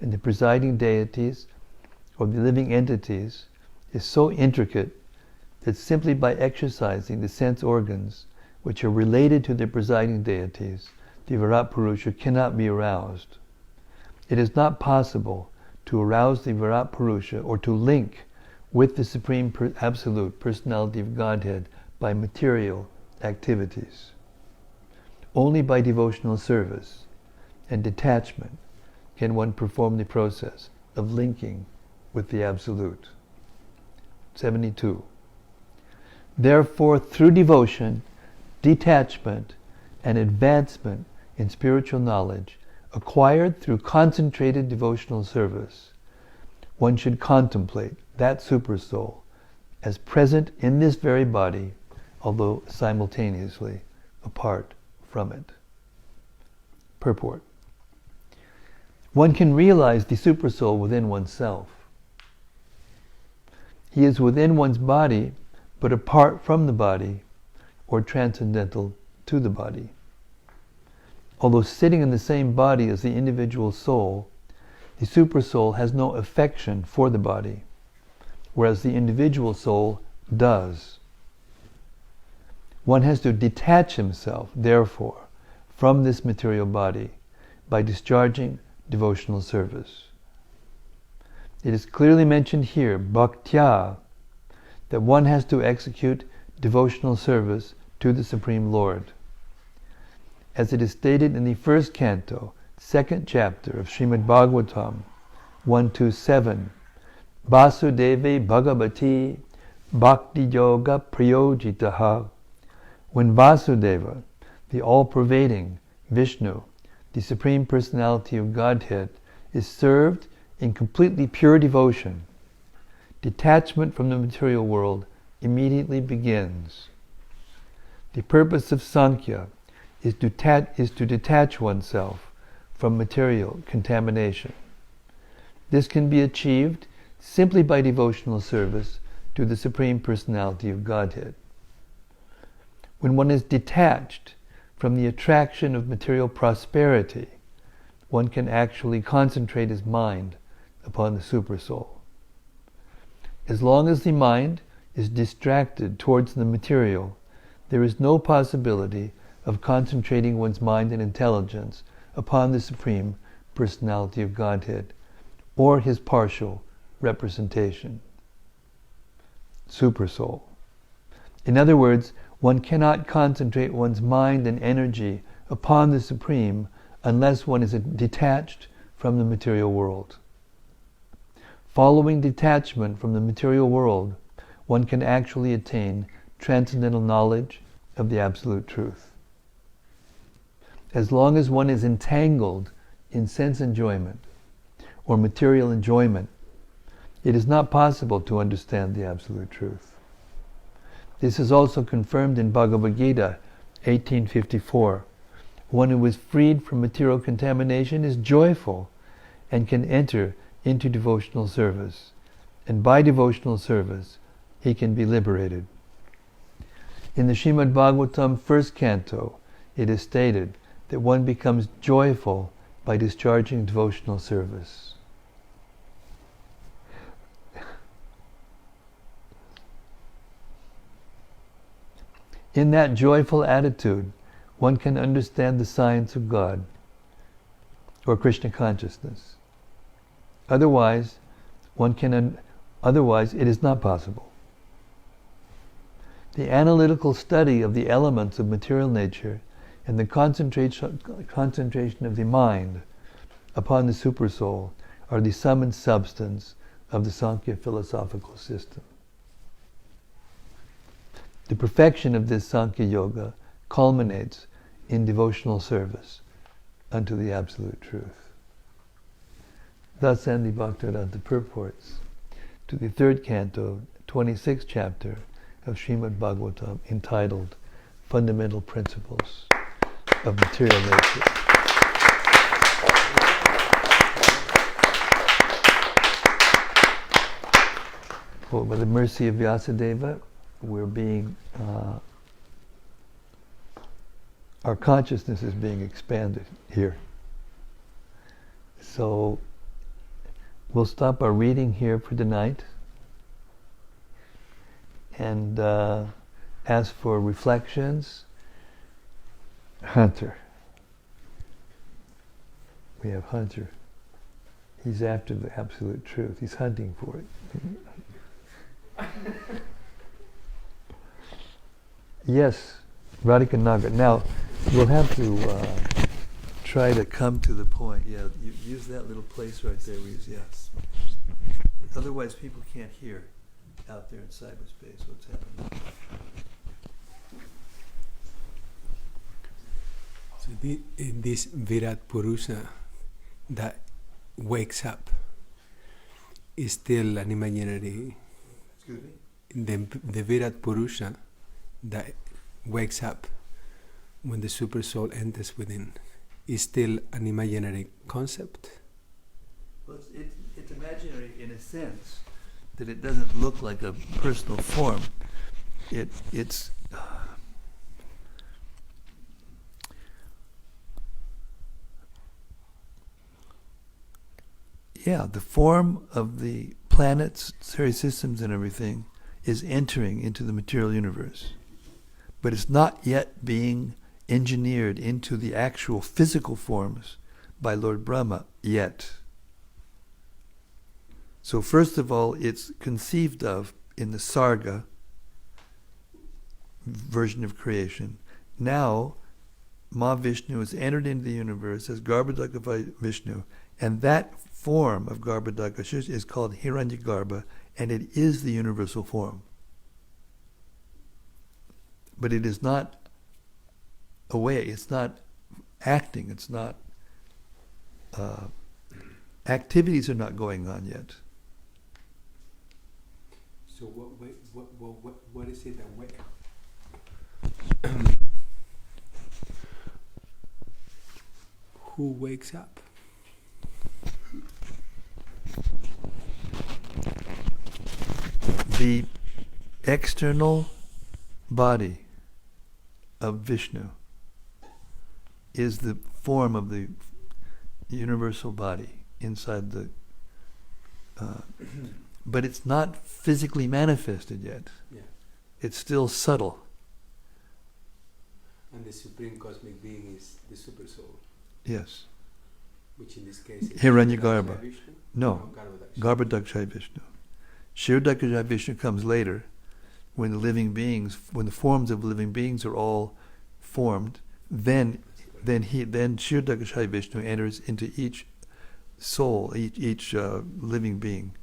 and the presiding deities or the living entities is so intricate that simply by exercising the sense organs which are related to the presiding deities, the Virat Purusha cannot be aroused. It is not possible to arouse the Virat Purusha or to link with the Supreme Absolute Personality of Godhead by material activities. Only by devotional service and detachment can one perform the process of linking with the Absolute. 72. Therefore, through devotion, detachment, and advancement in spiritual knowledge, acquired through concentrated devotional service, one should contemplate that Supersoul as present in this very body, although simultaneously apart from it. Purport. One can realize the Supersoul within oneself. He is within one's body, but apart from the body, or transcendental to the body. Although sitting in the same body as the individual soul, the Supersoul has no affection for the body, whereas the individual soul does. One has to detach himself, therefore, from this material body by discharging devotional service. It is clearly mentioned here, bhaktya, that one has to execute devotional service to the Supreme Lord. As it is stated in the first canto, second chapter of Srimad-Bhagavatam 127, Vasudeve Bhagavati Bhakti Yoga Prayojitaha. When Vasudeva, the all-pervading Vishnu, the Supreme Personality of Godhead, is served in completely pure devotion, detachment from the material world immediately begins. The purpose of Sankhya is to detach oneself from material contamination. This can be achieved simply by devotional service to the Supreme Personality of Godhead. When one is detached from the attraction of material prosperity, one can actually concentrate his mind upon the Supersoul. As long as the mind is distracted towards the material, there is no possibility of concentrating one's mind and intelligence upon the Supreme Personality of Godhead or his partial representation, Supersoul. In other words, one cannot concentrate one's mind and energy upon the Supreme unless one is detached from the material world. Following detachment from the material world, one can actually attain transcendental knowledge of the Absolute Truth. As long as one is entangled in sense enjoyment or material enjoyment, it is not possible to understand the Absolute Truth. This is also confirmed in Bhagavad Gita 18:54. One who is freed from material contamination is joyful and can enter into devotional service. And by devotional service, he can be liberated. In the Srimad-Bhagavatam first canto, it is stated that one becomes joyful by discharging devotional service. In that joyful attitude, one can understand the science of God or Krishna consciousness. Otherwise, it is not possible. The analytical study of the elements of material nature and the concentration of the mind upon the Supersoul are the sum and substance of the Sankhya philosophical system. The perfection of this Sankhya Yoga culminates in devotional service unto the Absolute Truth. Thus end the Bhaktivedanta purports to the third canto, 26th chapter of Srimad-Bhagavatam, entitled Fundamental Principles of Material Nature. Well, by the mercy of Vyasadeva, we're being, our consciousness is being expanded here. So we'll stop our reading here for tonight and ask for reflections. Hunter. We have Hunter. He's after the Absolute Truth. He's hunting for it. Yes, Radhika Nagar. Now, we'll have to try to come to the point. Yeah, you use that little place right there. Yes. Otherwise, people can't hear out there in cyberspace what's happening. So this Virat Purusha that wakes up is still an imaginary. Excuse me? The Virat Purusha that wakes up when the super soul enters within is still an imaginary concept. Well, it's imaginary in a sense that it doesn't look like a personal form. It's the form of the planets, solar systems and everything is entering into the material universe. But it's not yet being engineered into the actual physical forms by Lord Brahma yet. So first of all, it's conceived of in the Sarga version of creation. Now, Mahavishnu has entered into the universe as Garbhodaka Vishnu, and that form of Garbhodaka is called Hiranyagarbha, and it is the universal form. But it is not away, it's not acting, it's not, activities are not going on yet. So what is it that who wakes up? The external body of Vishnu is the form of the universal body inside the but it's not physically manifested yet. Yeah. It's still subtle. And the supreme cosmic being is the super soul, Yes. which in this case is Hiranyagarbha. Vishnu? No. Garbhodakshaya Vishnu. Kshirodakshaya Vishnu comes later, when the living beings, when the forms of living beings are all formed, then Kshirodakshaya Vishnu enters into each soul, each living being.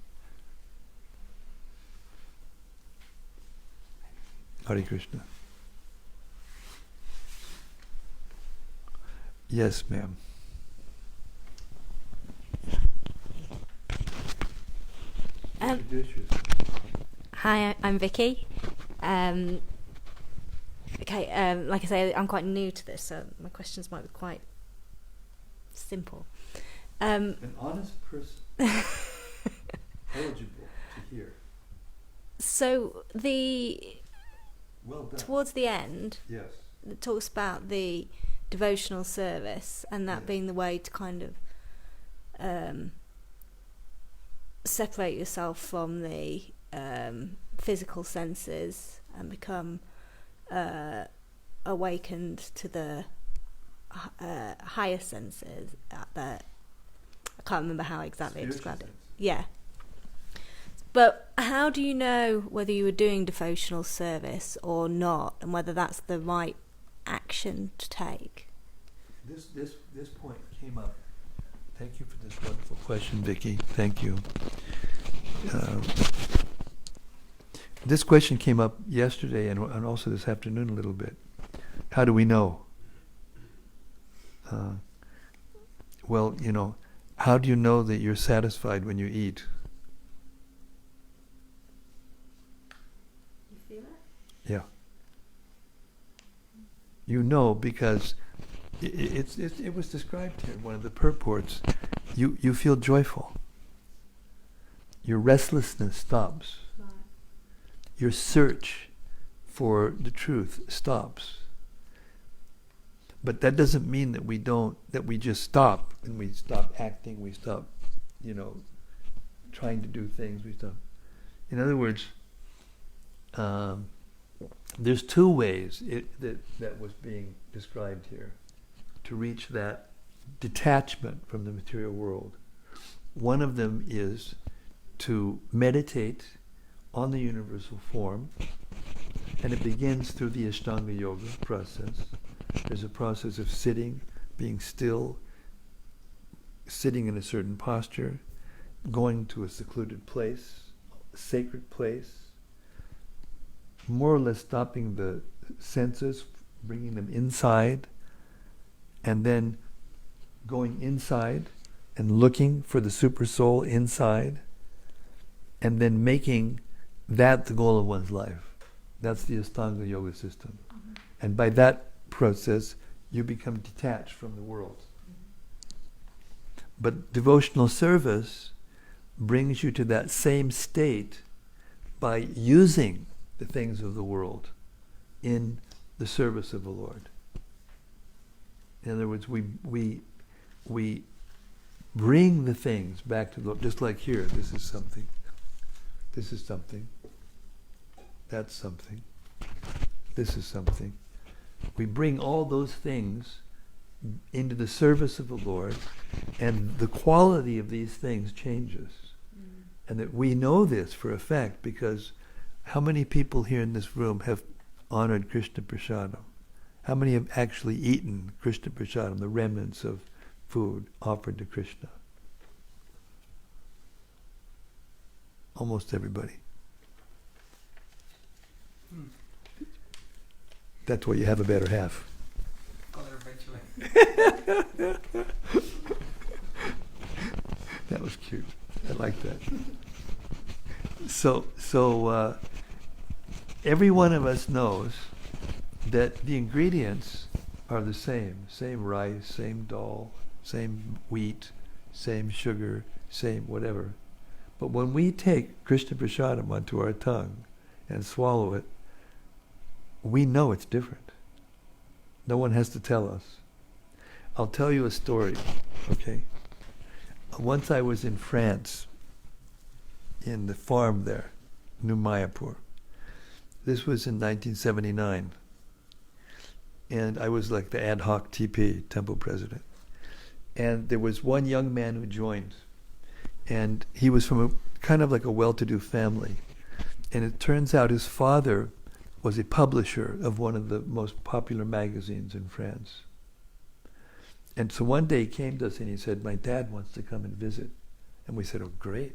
Hare Krishna. Yes, ma'am. Introduce yourself. Hi, I'm Vicky. Like I say, I'm quite new to this, so my questions might be quite simple. An honest person, eligible to hear. So Well done. towards the end, Yes. it talks about the devotional service and that Yes. being the way to kind of separate yourself from the physical senses and become awakened to the higher senses. I can't remember how exactly I described it. Yeah. But how do you know whether you were doing devotional service or not, and whether that's the right action to take? This point came up. Thank you for this wonderful question, Vicky. Thank you. This question came up yesterday and also this afternoon a little bit. How do we know? Well, how do you know that you're satisfied when you eat? You feel it? Yeah. You know because it was described here in one of the purports. You feel joyful. Your restlessness stops. Right. Your search for the truth stops. But that doesn't mean that we just stop and we stop acting, we stop, trying to do things, we stop. In other words, there's two ways that was being described here to reach that detachment from the material world. One of them is to meditate on the universal form, and it begins through the Ashtanga Yoga process. There's a process of sitting, being still, sitting in a certain posture, going to a secluded place, a sacred place, more or less stopping the senses, bringing them inside, and then going inside and looking for the super soul inside, and then making that the goal of one's life. That's the Ashtanga Yoga system. Mm-hmm. And by that process, you become detached from the world. Mm-hmm. But devotional service brings you to that same state by using the things of the world in the service of the Lord. In other words, we bring the things back to the Lord, just like here. This is something. This is something. That's something. This is something. We bring all those things into the service of the Lord, and the quality of these things changes. Mm. And that we know this for a fact, because how many people here in this room have honored Krishna Prasadam? How many have actually eaten Krishna Prasadam, the remnants of food offered to Krishna? Almost everybody. That's why you have a better half. That was cute. I like that. So every one of us knows that the ingredients are the same rice, same dal, same wheat, same sugar, same whatever. But when we take Krishna Prasadam onto our tongue and swallow it, we know it's different. No one has to tell us. I'll tell you a story, okay? Once I was in France, in the farm there, New Mayapur. This was in 1979. And I was like the ad hoc TP, temple president. And there was one young man who joined. And he was from a kind of like a well-to-do family. And it turns out his father was a publisher of one of the most popular magazines in France. And so one day he came to us and he said, my dad wants to come and visit. And we said, oh, great,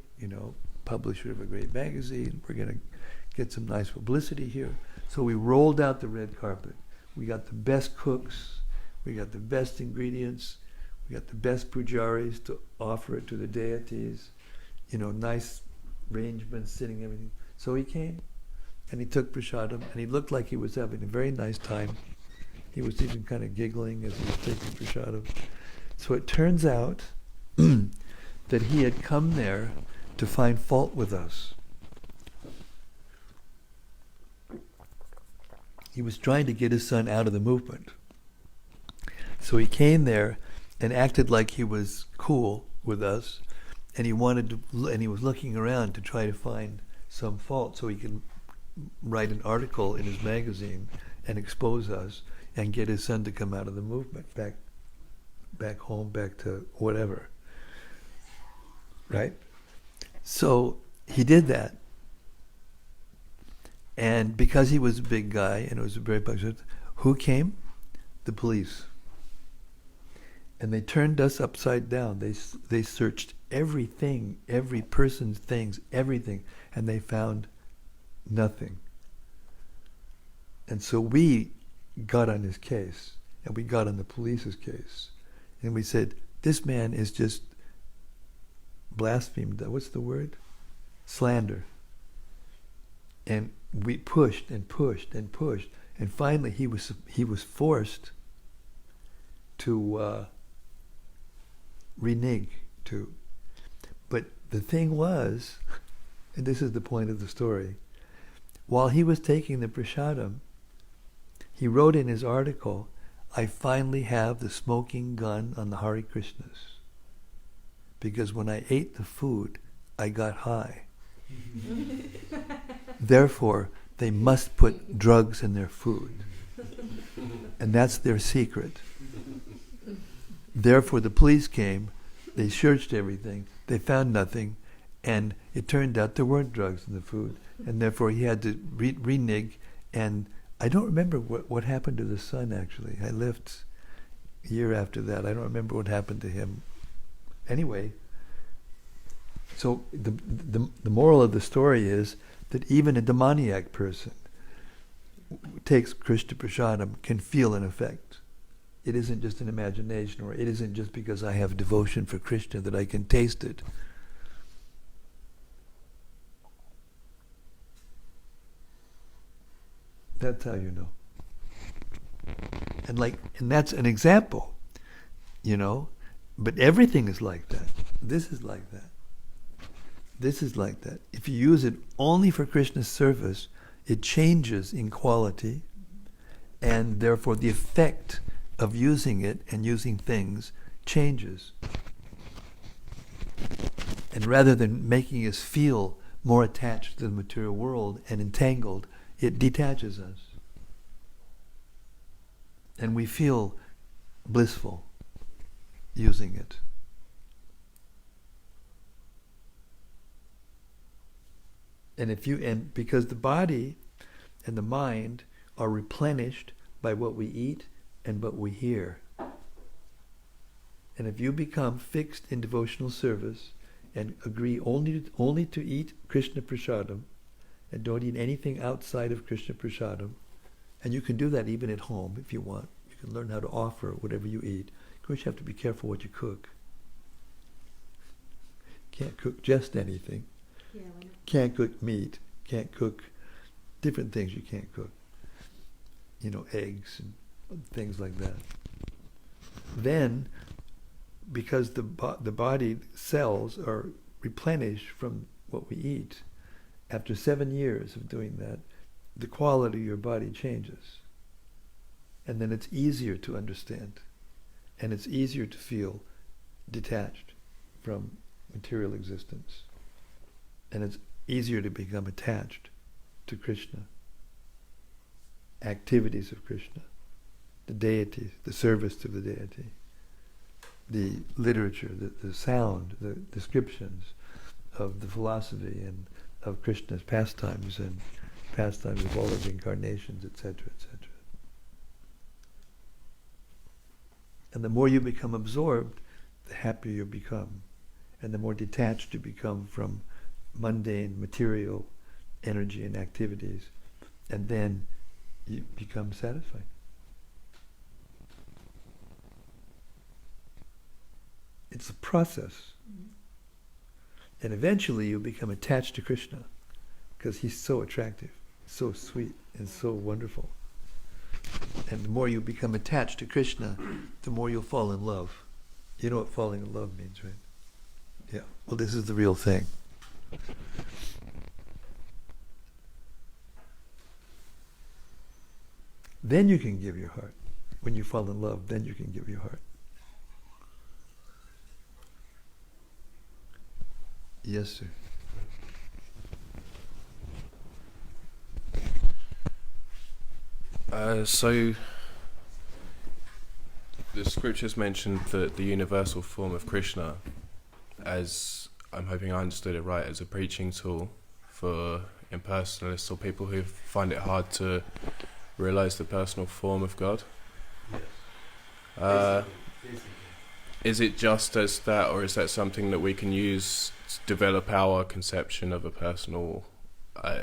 publisher of a great magazine. We're going to get some nice publicity here. So we rolled out the red carpet. We got the best cooks. We got the best ingredients. We got the best pujaris to offer it to the deities. Nice arrangements, sitting, everything. So he came and he took prasadam and he looked like he was having a very nice time. He was even kind of giggling as he was taking prasadam. So it turns out that he had come there to find fault with us. He was trying to get his son out of the movement. So he came there and acted like he was cool with us, and he wanted to, and he was looking around to try to find some fault so he could write an article in his magazine and expose us and get his son to come out of the movement, back home, back to whatever. Right? So he did that. And because he was a big guy and it was a very popular, who came? The police. And they turned us upside down. They searched everything, every person's things, everything, and they found nothing. And so we got on his case, and we got on the police's case. And we said, this man is just blasphemed. What's the word? Slander. And we pushed and pushed and pushed, and finally he was forced to renege. But the thing was, and this is the point of the story, while he was taking the prasadam, he wrote in his article, I finally have the smoking gun on the Hare Krishnas. Because when I ate the food, I got high. Therefore, they must put drugs in their food. And that's their secret. Therefore, the police came, they searched everything, they found nothing, and it turned out there weren't drugs in the food. And therefore, he had to renege. And I don't remember what happened to the son, actually. I left a year after that. I don't remember what happened to him. Anyway, so the moral of the story is that even a demoniac person who takes Krishna Prasadam can feel an effect. It isn't just an imagination, or it isn't just because I have devotion for Krishna that I can taste it. That's how you know. And that's an example, but everything is like that. This is like that. This is like that. If you use it only for Krishna's service, it changes in quality, and therefore the effect of using it and using things changes. And rather than making us feel more attached to the material world and entangled, it detaches us. And we feel blissful using it. And because the body and the mind are replenished by what we eat and what we hear. And if you become fixed in devotional service and agree only to eat Krishna Prasadam and don't eat anything outside of Krishna Prasadam, and you can do that even at home if you want. You can learn how to offer whatever you eat. Of course, you have to be careful what you cook. Can't cook just anything. Yeah, can't cook meat. Can't cook different things you can't cook. Eggs and things like that. Then, because the body cells are replenished from what we eat, after 7 years of doing that, the quality of your body changes. And then it's easier to understand. And it's easier to feel detached from material existence. And it's easier to become attached to Krishna, activities of Krishna, the deity, the service to the deity, the literature, the sound, the descriptions of the philosophy and of Krishna's pastimes and pastimes of all his incarnations, etc., etc. And the more you become absorbed, the happier you become, and the more detached you become from mundane material energy and activities, and then you become satisfied. It's a process. And eventually you become attached to Krishna because he's so attractive, so sweet, and so wonderful. And the more you become attached to Krishna, the more you'll fall in love. You know what falling in love means, right? Yeah. Well, this is the real thing. Then you can give your heart. When you fall in love, then you can give your heart. Yes, sir. So the scriptures mentioned the universal form of Krishna as, I'm hoping I understood it right, as a preaching tool for impersonalists or people who find it hard to realize the personal form of God. Yes. Is it just as that, or is that something that we can use to develop our conception of a personal,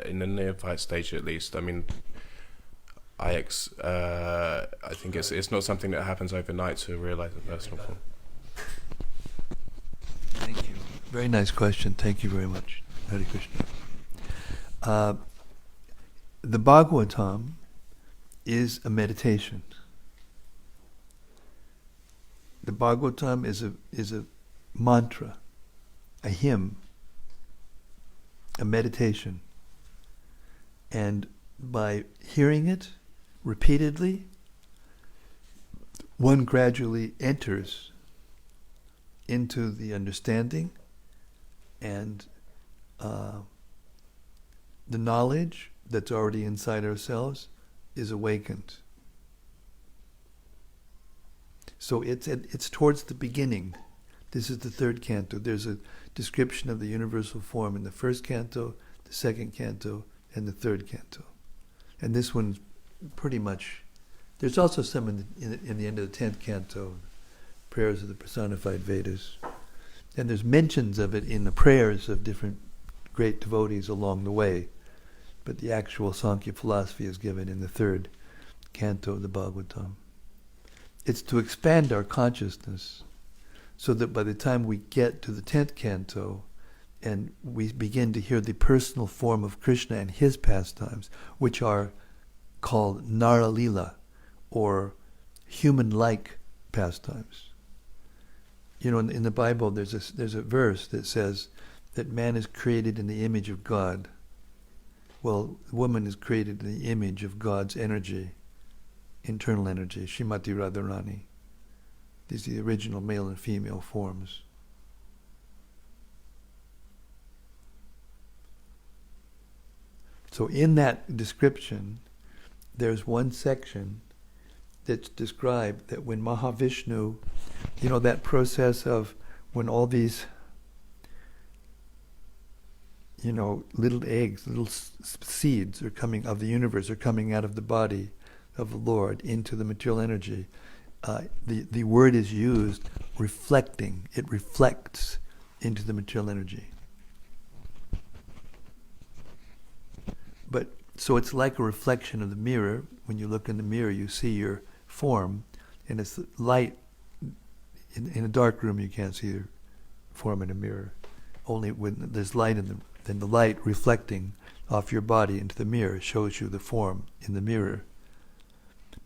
in the neophyte stage at least? I mean, I think it's not something that happens overnight to realize a personal form. Thank you. Very nice question. Thank you very much. Hare Krishna. The Bhagavatam is a meditation. The Bhagavatam is a mantra, a hymn, a meditation. And by hearing it repeatedly, one gradually enters into the understanding and the knowledge that's already inside ourselves is awakened. So it's towards the beginning. This is the third canto. There's a description of the universal form in the first canto, the second canto, and the third canto. And this one's pretty much, there's also some in the end of the 10th canto, prayers of the personified Vedas. And there's mentions of it in the prayers of different great devotees along the way. But the actual Sankhya philosophy is given in the third canto of the Bhagavatam. It's to expand our consciousness so that by the time we get to the 10th canto and we begin to hear the personal form of Krishna and his pastimes, which are called Nara-lila, or human-like pastimes. You know, in the Bible there's a verse that says that man is created in the image of God. Well, woman is created in the image of God's energy, internal energy, Srimati Radharani. These are the original male and female forms. So in that description, there's one section that's described that when Mahavishnu, you know, that process of when all these, you know, little eggs, little seeds are coming of the universe, are coming out of the body of the Lord into the material energy. The word is used reflecting. It reflects into the material energy. But so it's like a reflection of the mirror. When you look in the mirror, you see your form, and it's light. In a dark room, you can't see your form in a mirror. Only when there's light in then the light reflecting off your body into the mirror shows you the form in the mirror.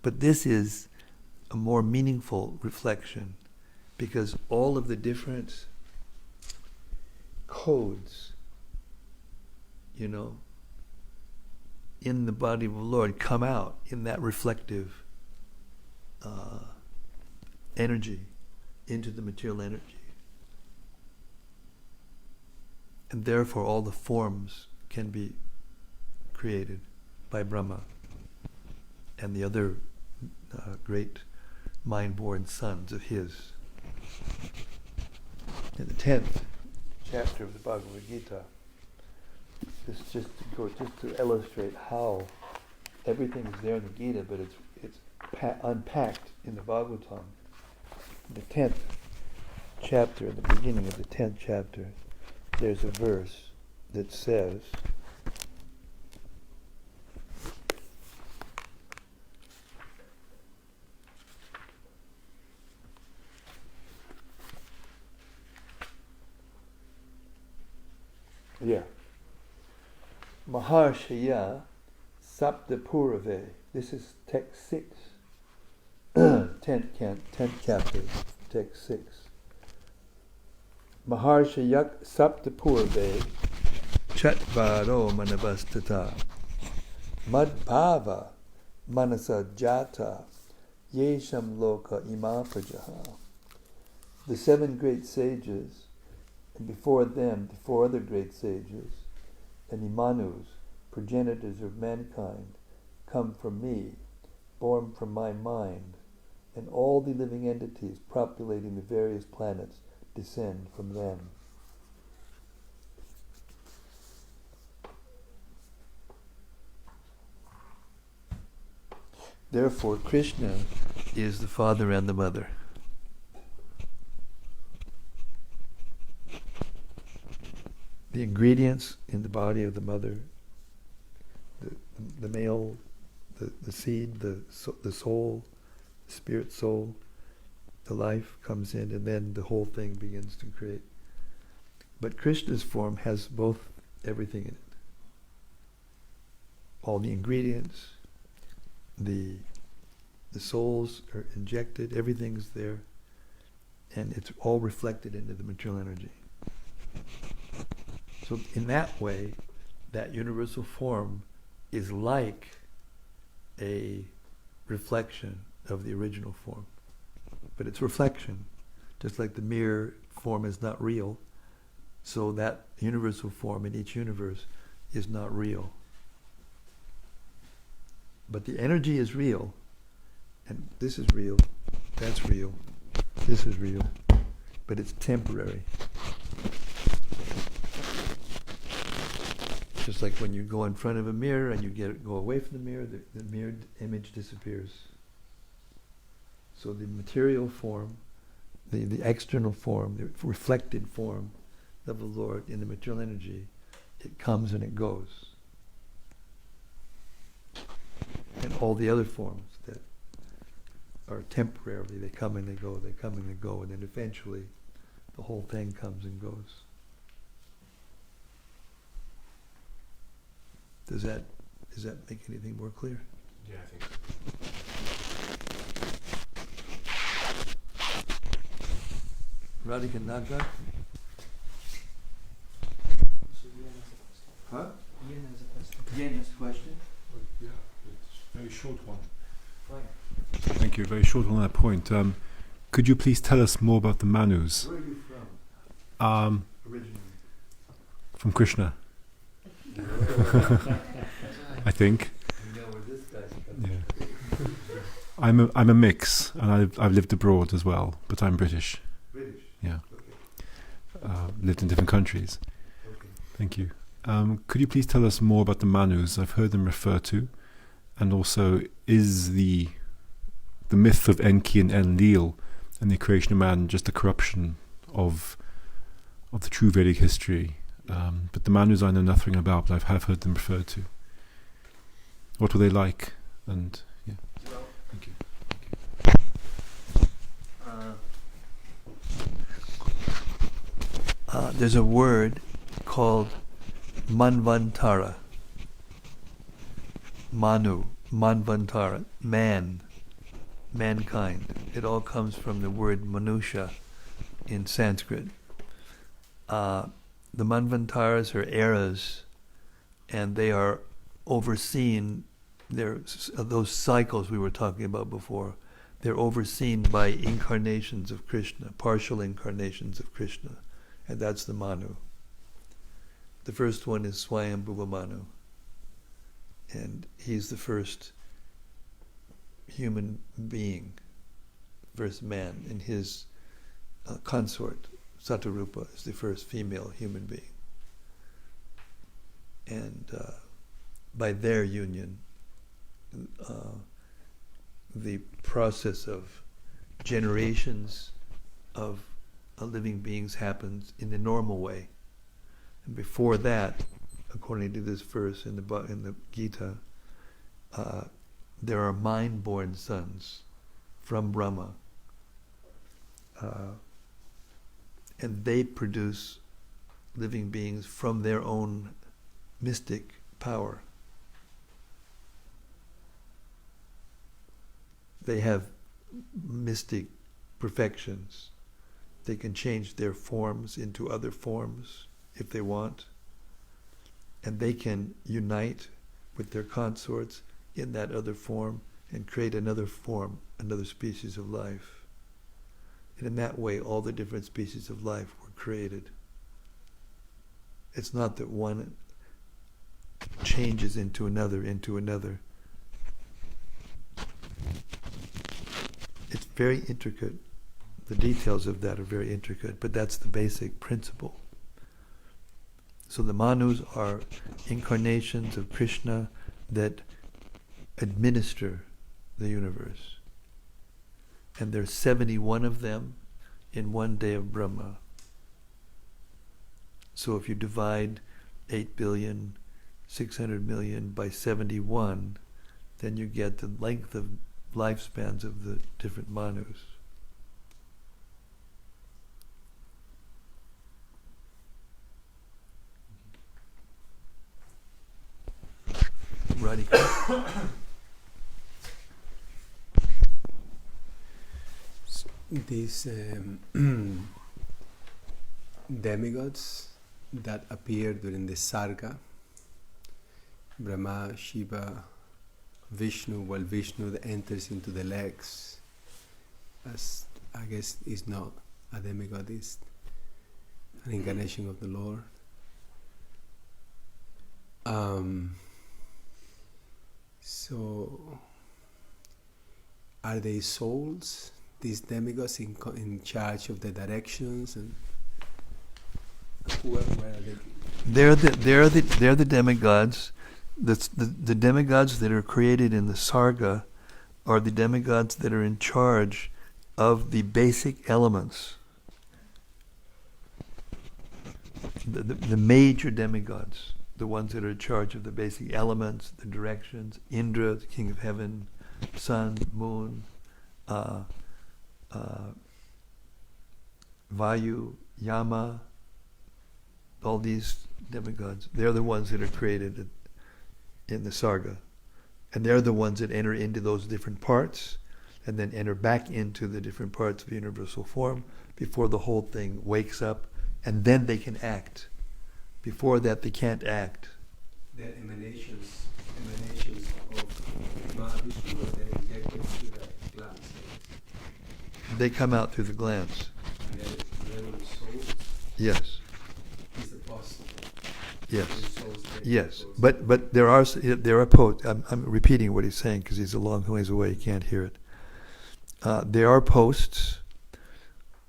But this is a more meaningful reflection. because all of the different codes, in the body of the Lord come out in that reflective energy into the material energy. And therefore all the forms can be created by Brahma and the other great mind-born sons of his. In the 10th chapter of the Bhagavad Gita, this just to illustrate how everything is there in the Gita, but it's unpacked in the Bhagavatam. The 10th chapter, at the beginning of the 10th chapter, there's a verse that says, Maharshaya Saptapurave. This is text 6. 10th chapter, text 6. Maharshayak Saptapurave Chatvaro Manavastata Madbhava Manasa Jata Yesham Loka Imapajaha. The 7 great sages, and before them, the 4 other great sages, and Imanus, progenitors of mankind, come from me, born from my mind, and all the living entities populating the various planets descend from them. Therefore, Krishna is the father and the mother. The ingredients in the body of the mother, the male, the seed, the soul, the spirit soul, the life comes in, and then the whole thing begins to create. But Krishna's form has both, everything in it. All the ingredients, the souls are injected, everything's there, and it's all reflected into the material energy. So in that way, that universal form is like a reflection of the original form. But it's reflection. Just like the mirror form is not real, so that universal form in each universe is not real. But the energy is real, and this is real, that's real, this is real, but it's temporary. Just like when you go in front of a mirror and you go away from the mirror, the mirrored image disappears. So the material form, the external form, the reflected form of the Lord in the material energy, it comes and it goes. And all the other forms that are temporarily, they come and they go, they come and they go, and then eventually the whole thing comes and goes. Does that make anything more clear? Yeah, I think so. Radhika Nagar? Huh? Ian has a question. Yen has a question? Yeah, it's a very short one. Fine. Thank you. Very short on that point. Could you please tell us more about the Manus? Where are you from? Originally? From Krishna, I think. You know where this guy's coming Yeah. I'm a mix, and I've lived abroad as well, but I'm British. British? Yeah. Okay. Lived in different countries. Okay. Thank you. Could you please tell us more about the Manus? I've heard them referred to, and also is the myth of Enki and Enlil and the creation of man just a corruption of the true Vedic history? But the Manus I know nothing about, but I have heard them referred to. What were they like? And yeah, Well, thank you. There's a word called Manvantara. Manu, Manvantara, man, mankind. It all comes from the word Manusha, in Sanskrit. The Manvantaras are eras, and they are overseen. Those cycles we were talking about before. They're overseen by incarnations of Krishna, partial incarnations of Krishna, and that's the Manu. The first one is Swayambhuva Manu, and he's the first human being, first man, and his consort, Satarupa, is the first female human being. And by their union, the process of generations of living beings happens in the normal way. And before that, according to this verse in the Gita, there are mind-born sons from Brahma, and they produce living beings from their own mystic power. They have mystic perfections. They can change their forms into other forms if they want, and they can unite with their consorts in that other form and create another form, another species of life. And in that way, all the different species of life were created. It's not that one changes into another. It's very intricate. The details of that are very intricate, but that's the basic principle. So the Manus are incarnations of Krishna that administer the universe. And there's 71 of them in one day of Brahma. So if you divide 8,600,000,000 by 71, then you get the length of lifespans of the different Manus. Radhika. These demigods that appear during the Sarga, Brahma, Shiva, Vishnu, while Vishnu enters into the legs, as I guess is not a demigod, is an incarnation of the Lord. So, are they souls, these demigods, in charge of the directions, and where are they? They're the demigods. The demigods that are created in the Sarga are the demigods that are in charge of the basic elements. The major demigods, the ones that are in charge of the basic elements, the directions, Indra, the king of heaven, sun, moon, Vayu, Yama, all these demigods, they're the ones that are created in the Sarga. And they're the ones that enter into those different parts and then enter back into the different parts of universal form before the whole thing wakes up, and then they can act. Before that, they can't act. They're emanations of Mahavishnu, they're injected through the glands. They come out through the glands. And they're souls. Yes. Is it possible? Yes. Yes. But there are posts. I'm repeating what he's saying because he's a long ways away. He can't hear it. There are posts,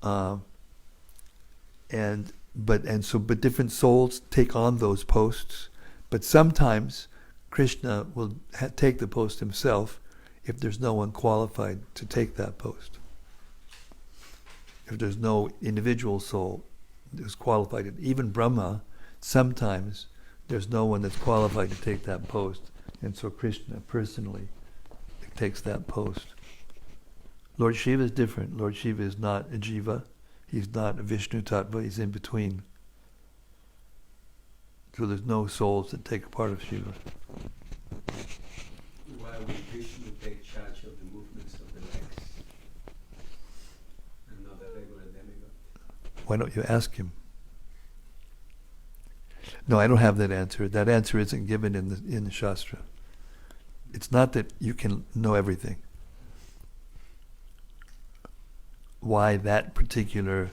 but different souls take on those posts. But sometimes Krishna will take the post himself if there's no one qualified to take that post. If there's no individual soul who's qualified, even Brahma, sometimes there's no one that's qualified to take that post, and so Krishna personally takes that post. Lord Shiva is different. Lord Shiva is not a jiva. He's not a Vishnu tattva. He's in between. So there's no souls that take a part of Shiva. Why would Vishnu take charge of the movements of the legs and not a regular demigod? Why don't you ask him? No, I don't have that answer. That answer isn't given in the Shastra. It's not that you can know everything. Why that particular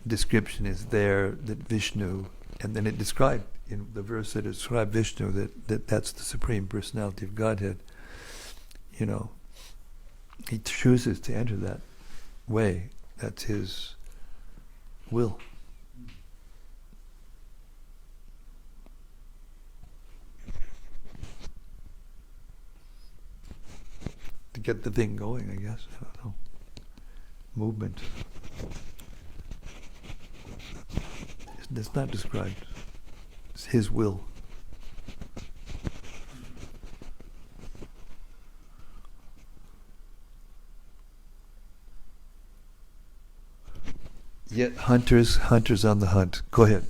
description is there, that Vishnu, and then it described, in the verse that described Vishnu, that's the Supreme Personality of Godhead. You know, he chooses to enter that way. That's his will. To get the thing going, I guess. I don't know. Movement. It's not described. It's his will. Yet hunters on the hunt. Go ahead.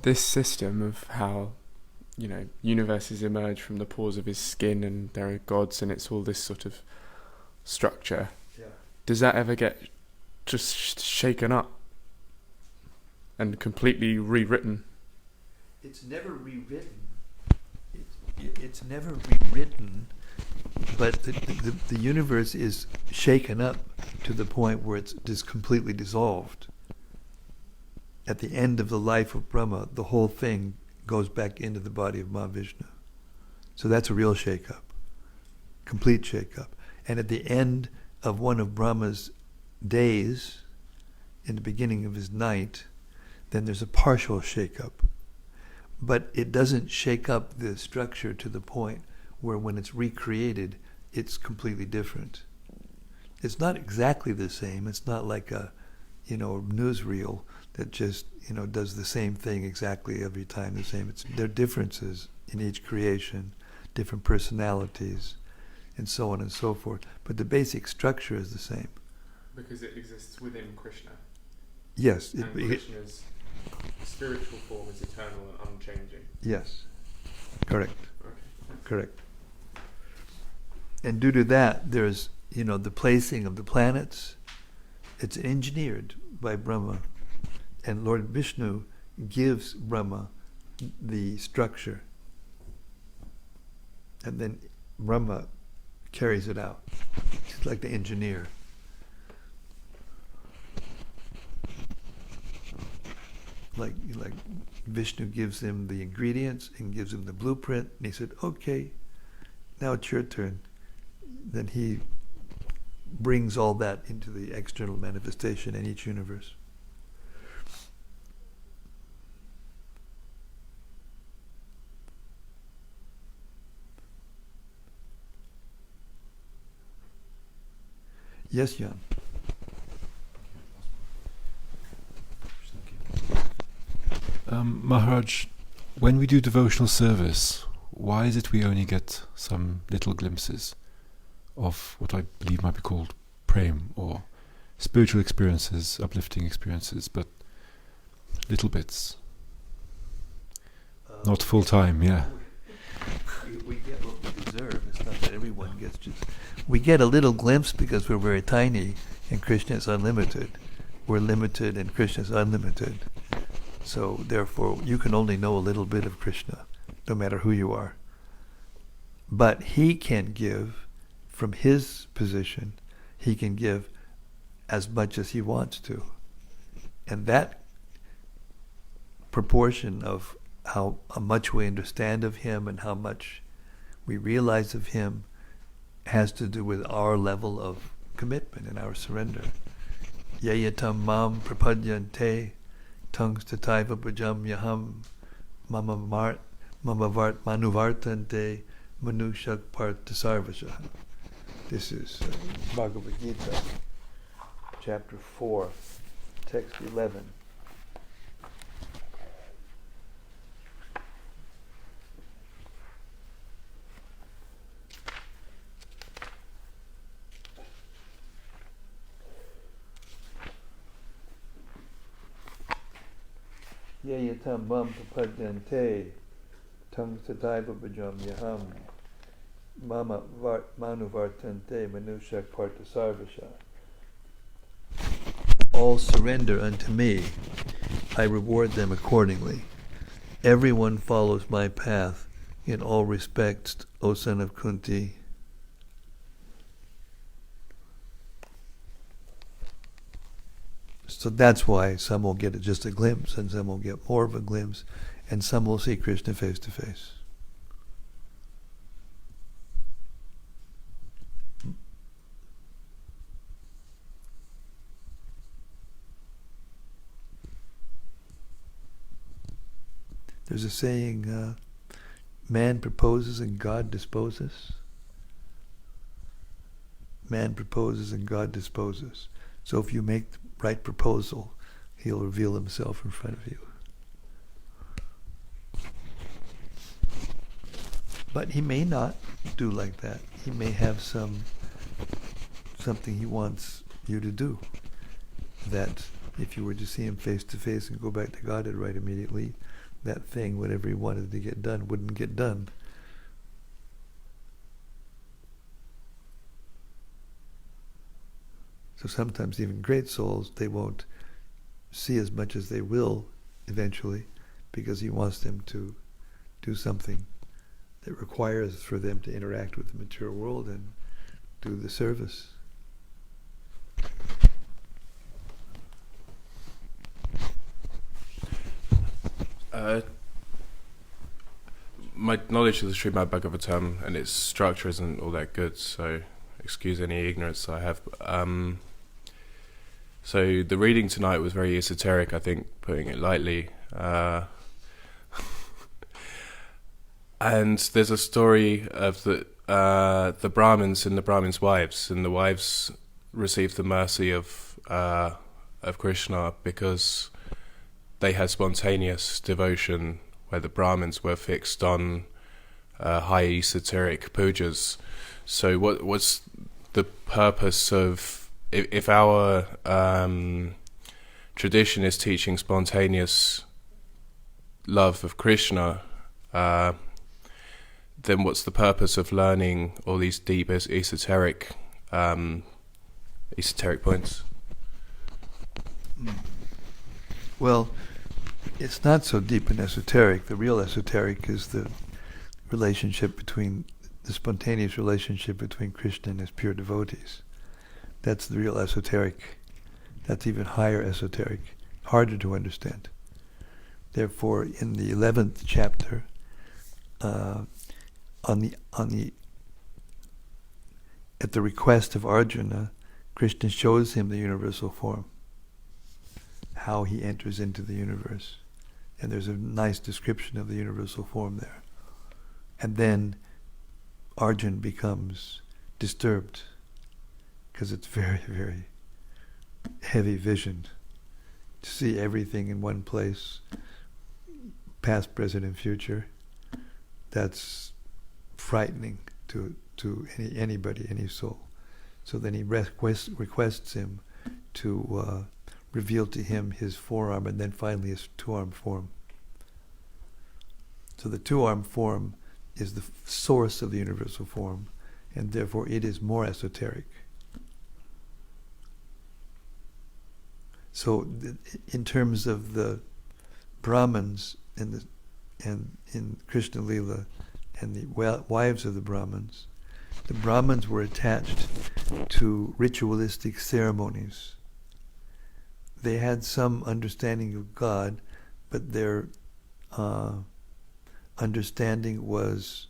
This system of how, universes emerge from the pores of his skin and there are gods and it's all this sort of structure. Yeah. Does that ever get just shaken up and completely rewritten? It's never rewritten. It's never rewritten, but the universe is shaken up to the point where it's just completely dissolved. At the end of the life of Brahma, the whole thing goes back into the body of Mahavishnu. So that's a real shake-up, complete shake-up. And at the end of one of Brahma's days, in the beginning of his night, then there's a partial shake-up. But it doesn't shake up the structure to the point where when it's recreated, it's completely different. It's not exactly the same. It's not like a, newsreel that just, does the same thing exactly every time the same. There are differences in each creation, different personalities, and so on and so forth. But the basic structure is the same. Because it exists within Krishna. Yes. And Krishna's spiritual form is eternal and unchanging. Yes. Correct. Okay. Correct. And due to that, there's, the placing of the planets. It's engineered by Brahma. And Lord Vishnu gives Brahma the structure. And then Brahma carries it out. He's like the engineer. Like Vishnu gives him the ingredients and gives him the blueprint, and he said, okay, now it's your turn. Then he brings all that into the external manifestation in each universe. Yes, Jan. Maharaj, when we do devotional service, why is it we only get some little glimpses of what I believe might be called prem, or spiritual experiences, uplifting experiences, but little bits? Not full time, yeah. We get what we deserve. It's not that everyone gets just... We get a little glimpse because we're very tiny and Krishna is unlimited. We're limited and Krishna is unlimited. So therefore, you can only know a little bit of Krishna, no matter who you are. But he can give, from his position, he can give as much as he wants to. And that proportion of how much we understand of him and how much we realize of him has to do with our level of commitment and our surrender. Yayatam mam prapadyante tongues tataiva bhajam yaham mama vart manuvartante manushak partha sarvasha. This is Bhagavad Gita, chapter 4, text 11. Yayatam mam prapadyante tongues tataiva bhajam yaham mama manu vartante manusha parta sarvasha. All surrender unto me, I reward them accordingly. Everyone follows my path in all respects, O son of Kunti. So that's why some will get just a glimpse, and some will get more of a glimpse, and some will see Krishna face to face. There's a saying, man proposes and God disposes. Man proposes and God disposes. So if you make the right proposal, he'll reveal himself in front of you. But he may not do like that. He may have something he wants you to do. That if you were to see him face to face and go back to Godhead right immediately, that thing, whatever he wanted to get done, wouldn't get done. So sometimes even great souls, they won't see as much as they will eventually, because he wants them to do something that requires for them to interact with the material world and do the service. My knowledge of the Srimad-Bhagavatam and its structure isn't all that good, so excuse any ignorance I have. So the reading tonight was very esoteric, I think, putting it lightly. And there's a story of the Brahmins and the Brahmins' wives, and the wives received the mercy of Krishna because they had spontaneous devotion, where the Brahmins were fixed on high esoteric pujas. So what's the purpose of, if our tradition is teaching spontaneous love of Krishna, then what's the purpose of learning all these deep esoteric points? Well, it's not so deep and esoteric. The real esoteric is the relationship between, the spontaneous relationship between Krishna and his pure devotees. That's the real esoteric. That's even higher esoteric, harder to understand. Therefore, in the 11th chapter, at the request of Arjuna, Krishna shows him the universal form, how he enters into the universe. And there's a nice description of the universal form there. And then Arjuna becomes disturbed, because it's very, very heavy vision to see everything in one place, past, present, and future. That's frightening to anybody, any soul. So then he requests him to reveal to him his forearm, and then finally his two-arm form. So the two-arm form is the source of the universal form, and therefore it is more esoteric. So in terms of the Brahmins and in Krishna Lila and the wives of the Brahmins were attached to ritualistic ceremonies. They had some understanding of God, but their understanding was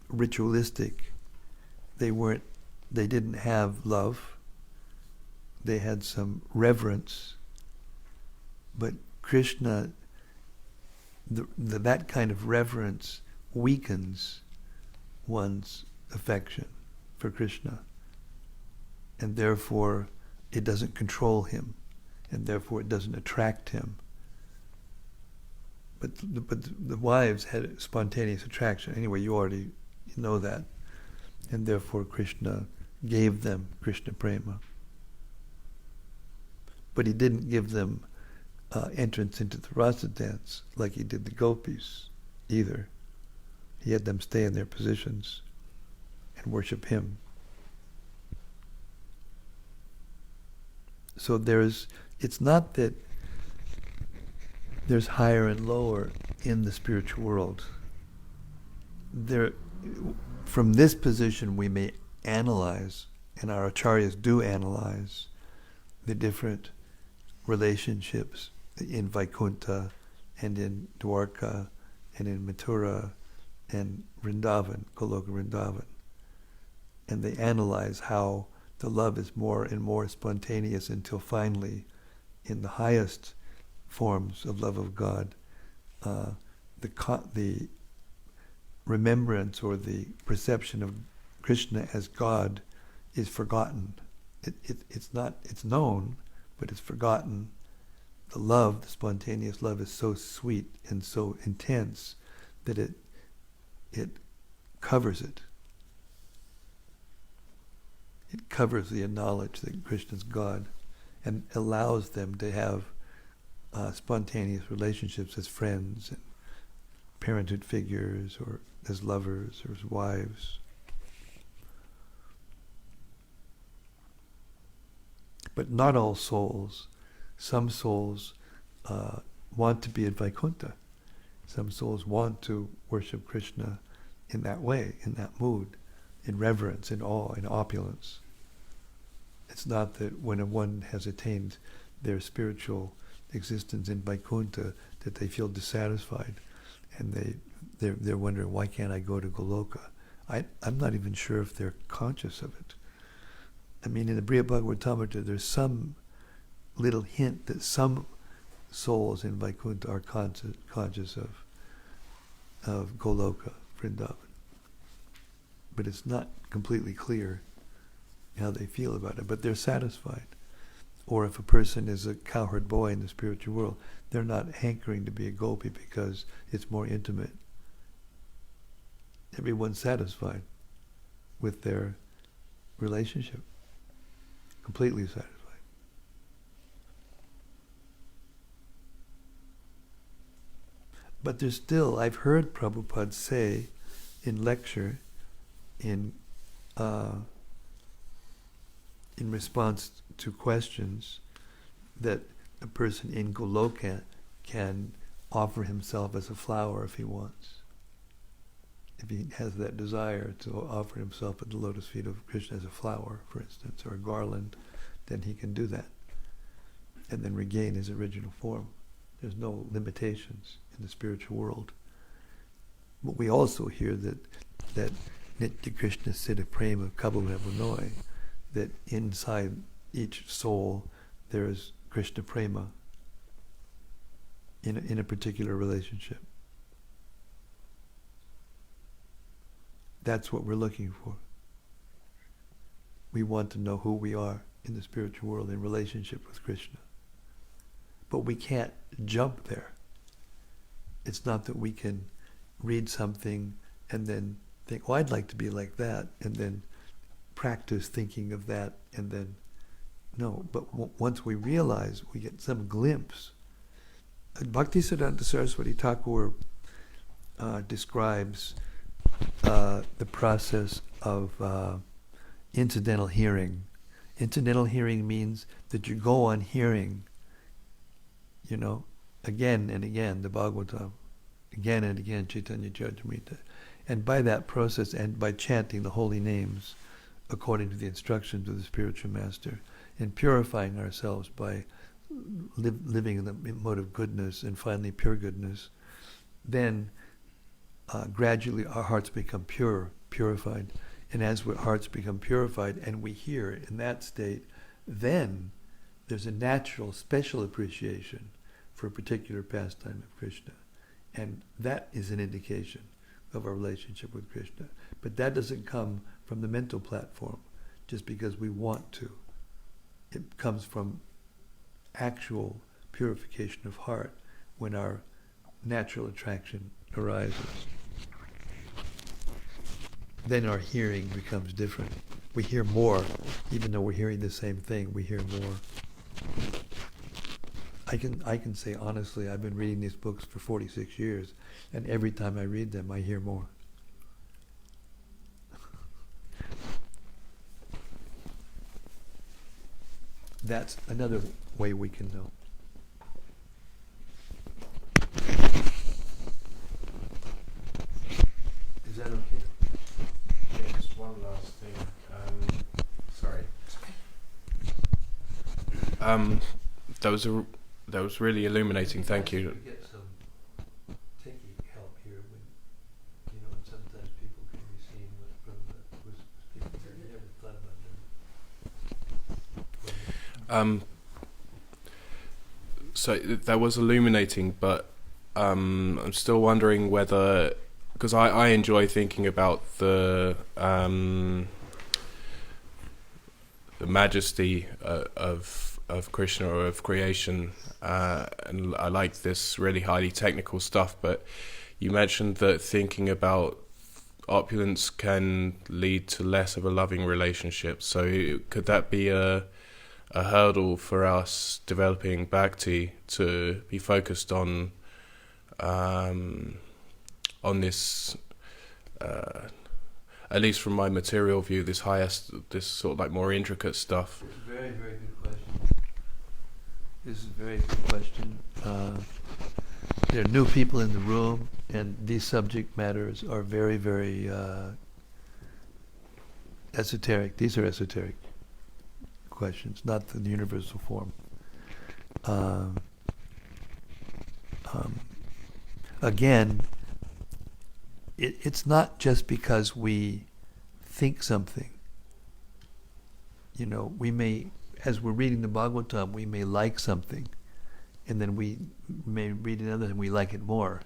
ritualistic. They didn't have love. They had some reverence, but Krishna, that kind of reverence weakens one's affection for Krishna, and therefore it doesn't control him, and therefore it doesn't attract him. But the wives had a spontaneous attraction. Anyway, you already know that, and therefore Krishna gave them Krishna Prema. But he didn't give them entrance into the rasa dance like he did the gopis either. He had them stay in their positions and worship him. So it's not that there's higher and lower in the spiritual world. From this position we may analyze, and our acharyas do analyze, the different relationships in Vaikuntha and in Dwarka and in Mathura and Vrindavan, Goloka Vrindavan. And they analyze how the love is more and more spontaneous until finally, in the highest forms of love of God, the remembrance or the perception of Krishna as God is forgotten. It's known, but it's forgotten. The love, the spontaneous love, is so sweet and so intense that it covers it. It covers the knowledge that Krishna's God and allows them to have spontaneous relationships as friends and parenthood figures, or as lovers, or as wives. But not all souls. Some souls want to be at Vaikuntha. Some souls want to worship Krishna in that way, in that mood, in reverence, in awe, in opulence. It's not that when one has attained their spiritual existence in Vaikuntha that they feel dissatisfied and they're wondering, why can't I go to Goloka? I'm not even sure if they're conscious of it. I mean, in the Brihad-Bhagavatamrita, there's some little hint that some souls in Vaikuntha are conscious of Goloka, Vrindavan. But it's not completely clear how they feel about it, but they're satisfied. Or if a person is a cowherd boy in the spiritual world, they're not hankering to be a gopi because it's more intimate. Everyone's satisfied with their relationship. Completely satisfied. But there's still, I've heard Prabhupada say in lecture, in response to questions, that a person in Goloka can offer himself as a flower if he wants. If he has that desire to offer himself at the lotus feet of Krishna as a flower, for instance, or a garland, then he can do that and then regain his original form. There's no limitations in the spiritual world. But we also hear that Nitya Krishna Siddha Prema Kabul Noi, that inside each soul there is Krishna Prema in a particular relationship. That's what we're looking for. We want to know who we are in the spiritual world in relationship with Krishna. But we can't jump there. It's not that we can read something and then think, oh, I'd like to be like that, and then practice thinking of that, and then, no. But once we realize, we get some glimpse. Bhaktisiddhanta Saraswati Thakur describes the process of incidental hearing. Incidental hearing means that you go on hearing, again and again, the Bhagavatam, again and again, Chaitanya Charitamrita. And by that process, and by chanting the holy names according to the instructions of the spiritual master, and purifying ourselves by living in the mode of goodness and finally pure goodness, then gradually our hearts become purified. And as our hearts become purified and we hear in that state, then there's a natural, special appreciation for a particular pastime of Krishna. And that is an indication of our relationship with Krishna. But that doesn't come from the mental platform just because we want to. It comes from actual purification of heart when our natural attraction arises. Then our hearing becomes different. We hear more, even though we're hearing the same thing, we hear more. I can say honestly, I've been reading these books for 46 years, and every time I read them, I hear more. that's another way we can know. Is that okay? Yeah, just one last thing. Sorry. That was really illuminating. Thank you. Get some techie help here when, sometimes people can be seen from who's speaking here. You never thought about that. So that was illuminating, but I'm still wondering whether, because I enjoy thinking about the majesty of Krishna or of creation, and I like this really highly technical stuff. But you mentioned that thinking about opulence can lead to less of a loving relationship. So could that be a hurdle for us developing bhakti to be focused on this, at least from my material view, this sort of like more intricate stuff? It's a very, very good question. This is a very good question. There are new people in the room, and these subject matters are very, very esoteric. These are esoteric questions, not the universal form. Again, it's not just because we think something. We may, as we're reading the Bhagavatam, we may like something, and then we may read another and we like it more,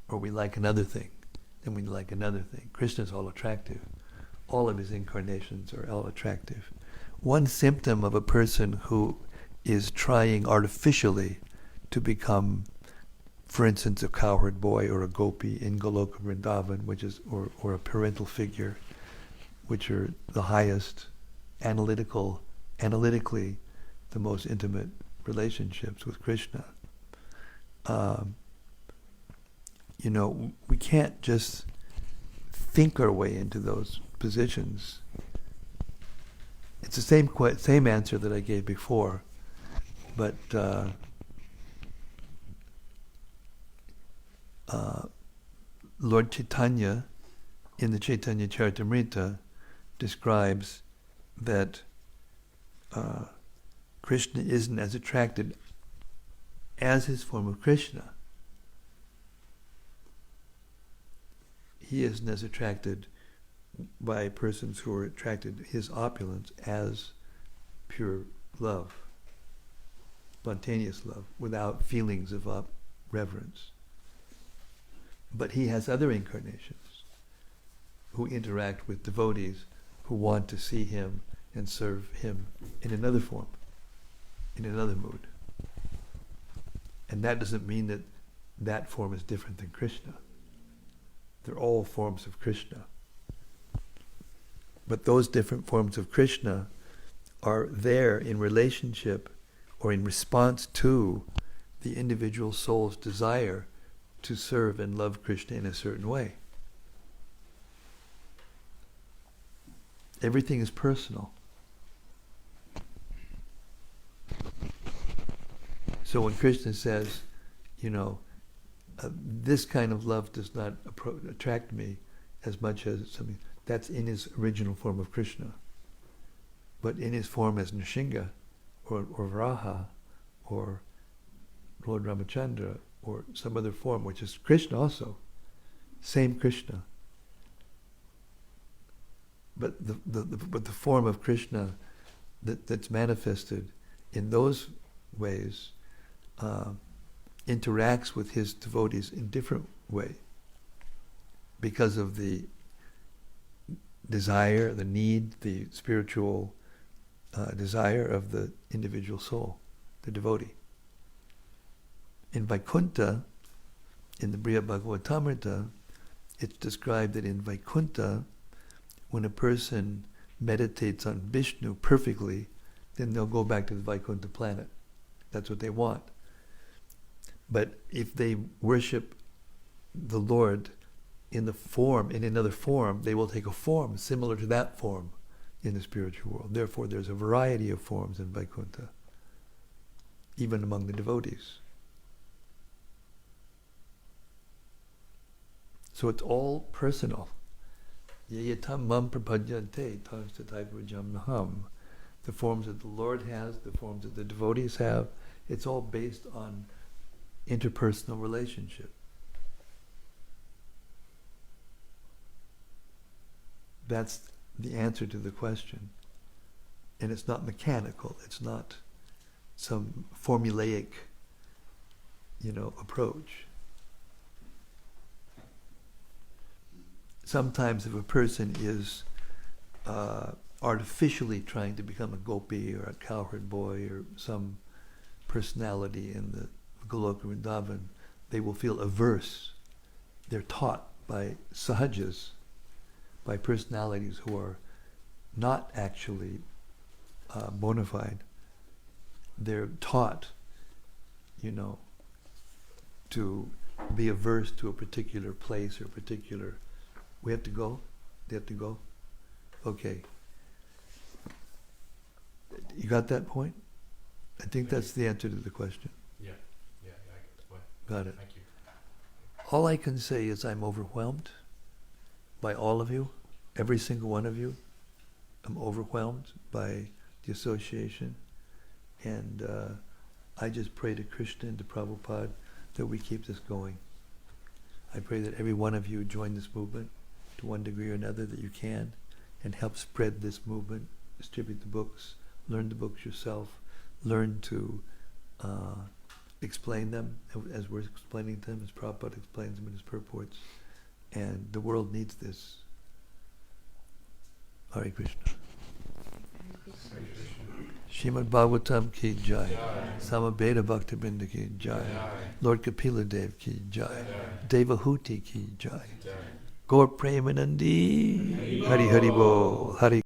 or we like another thing, then we like another thing. Krishna's all attractive. All of his incarnations are all attractive. One symptom of a person who is trying artificially to become, for instance, a cowherd boy or a gopi in Goloka Vrindavan, or a parental figure, which are the highest analytically the most intimate relationships with Krishna. We can't just think our way into those positions. It's the same answer that I gave before, but Lord Chaitanya in the Chaitanya Charitamrita describes that Krishna isn't as attracted as his form of Krishna. He isn't as attracted by persons who are attracted to his opulence as pure love, spontaneous love, without feelings of reverence. But he has other incarnations who interact with devotees who want to see him and serve him in another form, in another mood. And that doesn't mean that that form is different than Krishna. They're all forms of Krishna. But those different forms of Krishna are there in relationship or in response to the individual soul's desire to serve and love Krishna in a certain way. Everything is personal. So when Krishna says, this kind of love does not attract me as much as something, that's in his original form of Krishna. But in his form as Nrsimha, or Varaha, or Lord Ramachandra, or some other form, which is Krishna also, same Krishna. But the form of Krishna that's manifested in those ways interacts with his devotees in different way because of the desire, the need, the spiritual desire of the individual soul, the devotee. In Vaikuntha, in the Brihad Bhagavatamrita, it's described that in Vaikuntha, when a person meditates on Vishnu perfectly, then they'll go back to the Vaikuntha planet. That's what they want. But if they worship the Lord in another form, they will take a form similar to that form. in the spiritual world. Therefore, there's a variety of forms in Vaikuntha, even among the devotees. So it's all personal. Yayatam mam prapadyante tastathaivrajamnaham. The forms that the Lord has, the forms that the devotees have, it's all based on interpersonal relationship. That's the answer to the question. And it's not mechanical. It's not some formulaic, approach. Sometimes if a person is artificially trying to become a gopi or a cowherd boy or some personality in the Goloka Vrindavan, they will feel averse. They're taught by sahajas, by personalities who are not actually bona fide. They're taught, to be averse to a particular place or a particular... We have to go? They have to go? Okay. You got that point? I think that's the answer to the question. Yeah, I get the point. Got it. Thank you. All I can say is I'm overwhelmed by all of you, every single one of you. I'm overwhelmed by the association. And I just pray to Krishna and to Prabhupada that we keep this going. I pray that every one of you join this movement to one degree or another that you can, and help spread this movement, distribute the books, learn the books yourself, learn to explain them as we're explaining them, as Prabhupada explains them in his purports. And the world needs this. Hare Krishna. Srimad-Bhagavatam ki jai. Samaveda Bhaktabinda ki jai. Lord Kapila Dev ki jai. Devahuti ki jai. Gaur Premanandi. Hari Hari Bol. Hari